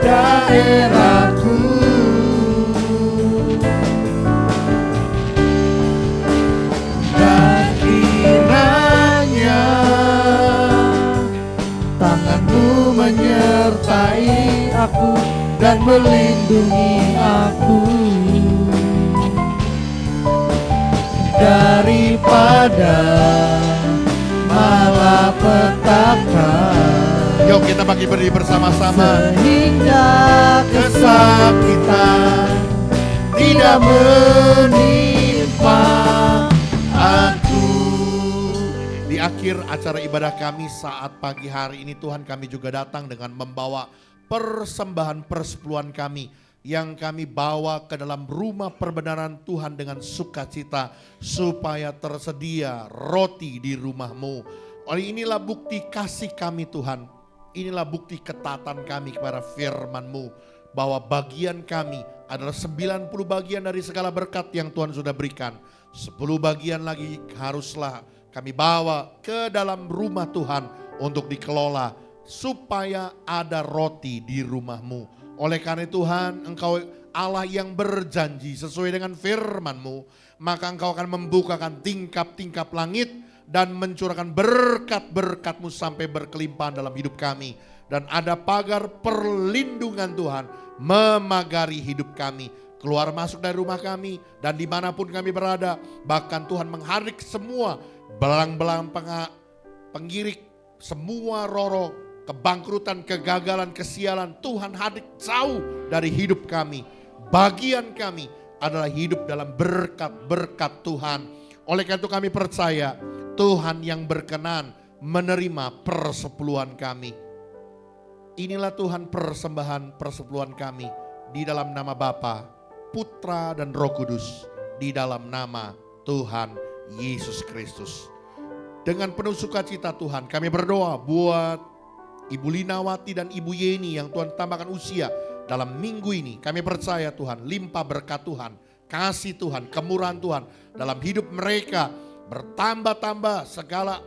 [SPEAKER 4] daerahku. Dan kiranya tanganmu menyertai aku dan melindungi aku daripada malapetaka. Yuk kita bagi berdiri bersama-sama. Sehingga kesakitan tidak menimpa aku. Di akhir acara ibadah kami saat pagi hari ini, Tuhan, kami juga datang dengan membawa persembahan persepuluhan kami yang kami bawa ke dalam rumah perbenaran Tuhan dengan sukacita supaya tersedia roti di rumahmu. Oleh inilah bukti kasih kami Tuhan. Inilah bukti ketaatan kami kepada firman-Mu bahwa bagian kami adalah 90 bagian dari segala berkat yang Tuhan sudah berikan. 10 bagian lagi haruslah kami bawa ke dalam rumah Tuhan untuk dikelola supaya ada roti di rumahmu. Oleh karena Tuhan, Engkau Allah yang berjanji sesuai dengan firman-Mu, maka Engkau akan membukakan tingkap-tingkap langit dan mencurahkan berkat-berkat-Mu sampai berkelimpahan dalam hidup kami. Dan ada pagar perlindungan Tuhan memagari hidup kami. Keluar masuk dari rumah kami dan dimanapun kami berada. Bahkan Tuhan mengharik semua belang-belang penggirik, semua roh kebangkrutan, kegagalan, kesialan. Tuhan hadir jauh dari hidup kami. Bagian kami adalah hidup dalam berkat-berkat Tuhan. Oleh karena itu kami percaya Tuhan yang berkenan menerima persepuluhan kami. Inilah Tuhan persembahan persepuluhan kami di dalam nama Bapa, Putra dan Roh Kudus, di dalam nama Tuhan Yesus Kristus. Dengan penuh sukacita Tuhan kami berdoa buat Ibu Linawati dan Ibu Yeni yang Tuhan tambahkan usia dalam minggu ini. Kami percaya Tuhan limpah berkat Tuhan, kasih Tuhan, kemurahan Tuhan dalam hidup mereka. Bertambah-tambah segala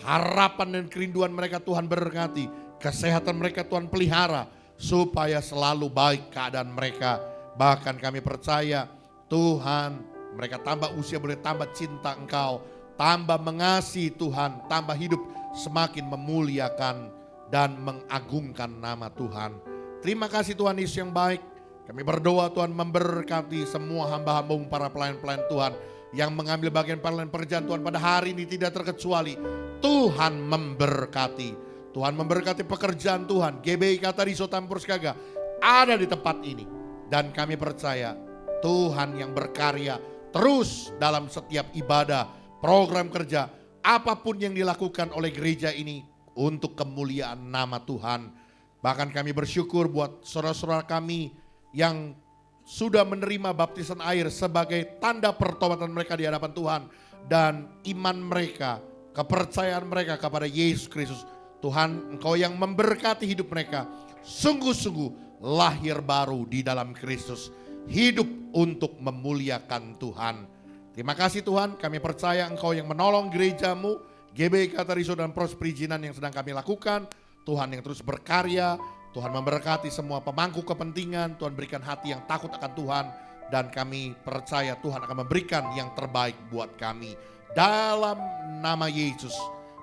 [SPEAKER 4] harapan dan kerinduan mereka Tuhan berkati. Kesehatan mereka Tuhan pelihara supaya selalu baik keadaan mereka. Bahkan kami percaya Tuhan mereka tambah usia, boleh tambah cinta Engkau, tambah mengasihi Tuhan, tambah hidup semakin memuliakan dan mengagungkan nama Tuhan. Terima kasih Tuhan Yesus yang baik. Kami berdoa Tuhan memberkati semua hamba-hamba-Mu, para pelayan-pelayan Tuhan yang mengambil bagian pelayanan pekerjaan Tuhan pada hari ini tidak terkecuali. Tuhan memberkati. Tuhan memberkati pekerjaan Tuhan. GBI Katariso Tampur Skaga ada di tempat ini. Dan kami percaya Tuhan yang berkarya terus dalam setiap ibadah, program kerja, apapun yang dilakukan oleh gereja ini untuk kemuliaan nama Tuhan. Bahkan kami bersyukur buat saudara-saudara kami yang sudah menerima baptisan air sebagai tanda pertobatan mereka di hadapan Tuhan. Dan iman mereka, kepercayaan mereka kepada Yesus Kristus. Tuhan, Engkau yang memberkati hidup mereka. Sungguh-sungguh lahir baru di dalam Kristus. Hidup untuk memuliakan Tuhan. Terima kasih Tuhan, kami percaya Engkau yang menolong gereja-Mu, GBI Katariso dan proses perizinan yang sedang kami lakukan. Tuhan yang terus berkarya, Tuhan memberkati semua pemangku kepentingan, Tuhan berikan hati yang takut akan Tuhan. Dan kami percaya Tuhan akan memberikan yang terbaik buat kami. Dalam nama Yesus,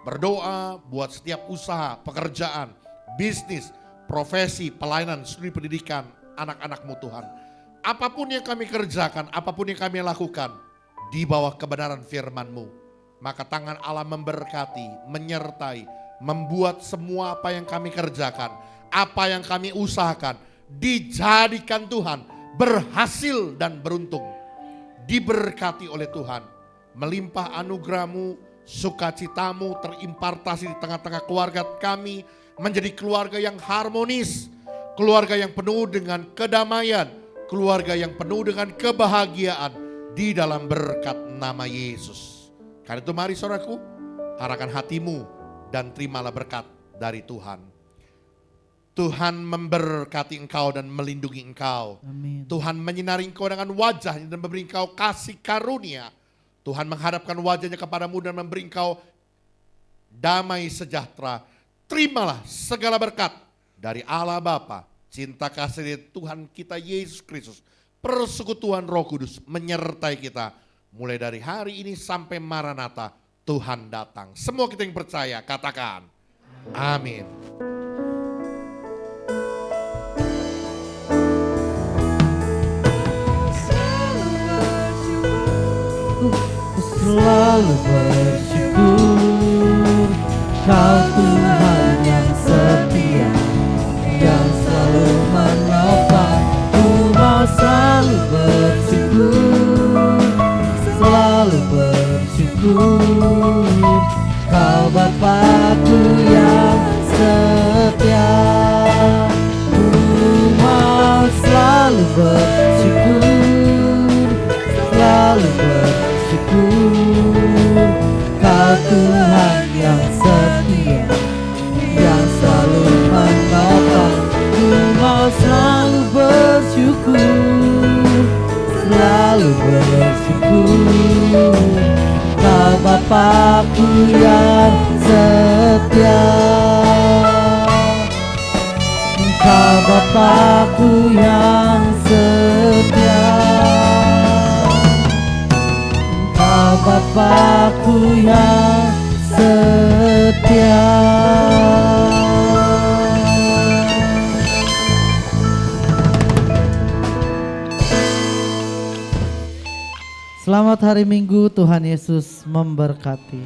[SPEAKER 4] berdoa buat setiap usaha, pekerjaan, bisnis, profesi, pelayanan, studi pendidikan, anak-anak-Mu Tuhan. Apapun yang kami kerjakan, apapun yang kami lakukan, di bawah kebenaran firman-Mu, maka tangan Allah memberkati, menyertai, membuat semua apa yang kami kerjakan, apa yang kami usahakan, dijadikan Tuhan berhasil dan beruntung, diberkati oleh Tuhan. melimpah anugerah-Mu, sukacitamu terimpartasi di tengah-tengah keluarga kami, menjadi keluarga yang harmonis, keluarga yang penuh dengan kedamaian, keluarga yang penuh dengan kebahagiaan di dalam berkat nama Yesus. Karena itu mari saudaraku, arahkan hatimu dan terimalah berkat dari Tuhan. Tuhan memberkati engkau dan melindungi engkau.
[SPEAKER 3] Amin.
[SPEAKER 4] Tuhan menyinari engkau dengan wajahnya dan memberi engkau kasih karunia. Tuhan menghadapkan wajahnya kepadamu dan memberi engkau damai sejahtera. Terimalah segala berkat dari Allah Bapa, cinta kasih dari Tuhan kita Yesus Kristus, persekutuan Roh Kudus menyertai kita mulai dari hari ini sampai Maranatha, Tuhan datang. Semua kita yang percaya katakan amin.
[SPEAKER 3] Selalu bersyukur, Kau Tuhan yang setia, yang selalu menopang. Ku mau selalu bersyukur, selalu bersyukur, Kau Bapa-Ku yang setia. Ku mau selalu bersyukur, selalu bersyukur, Kau Tuhan yang setia, yang selalu menopang. Ku mau selalu bersyukur, selalu bersyukur, Kau Bapa-Ku yang setia. Kau Bapa-Ku yang setia, Kau Bapa-Ku yang setia. Selamat hari Minggu, Tuhan Yesus memberkati.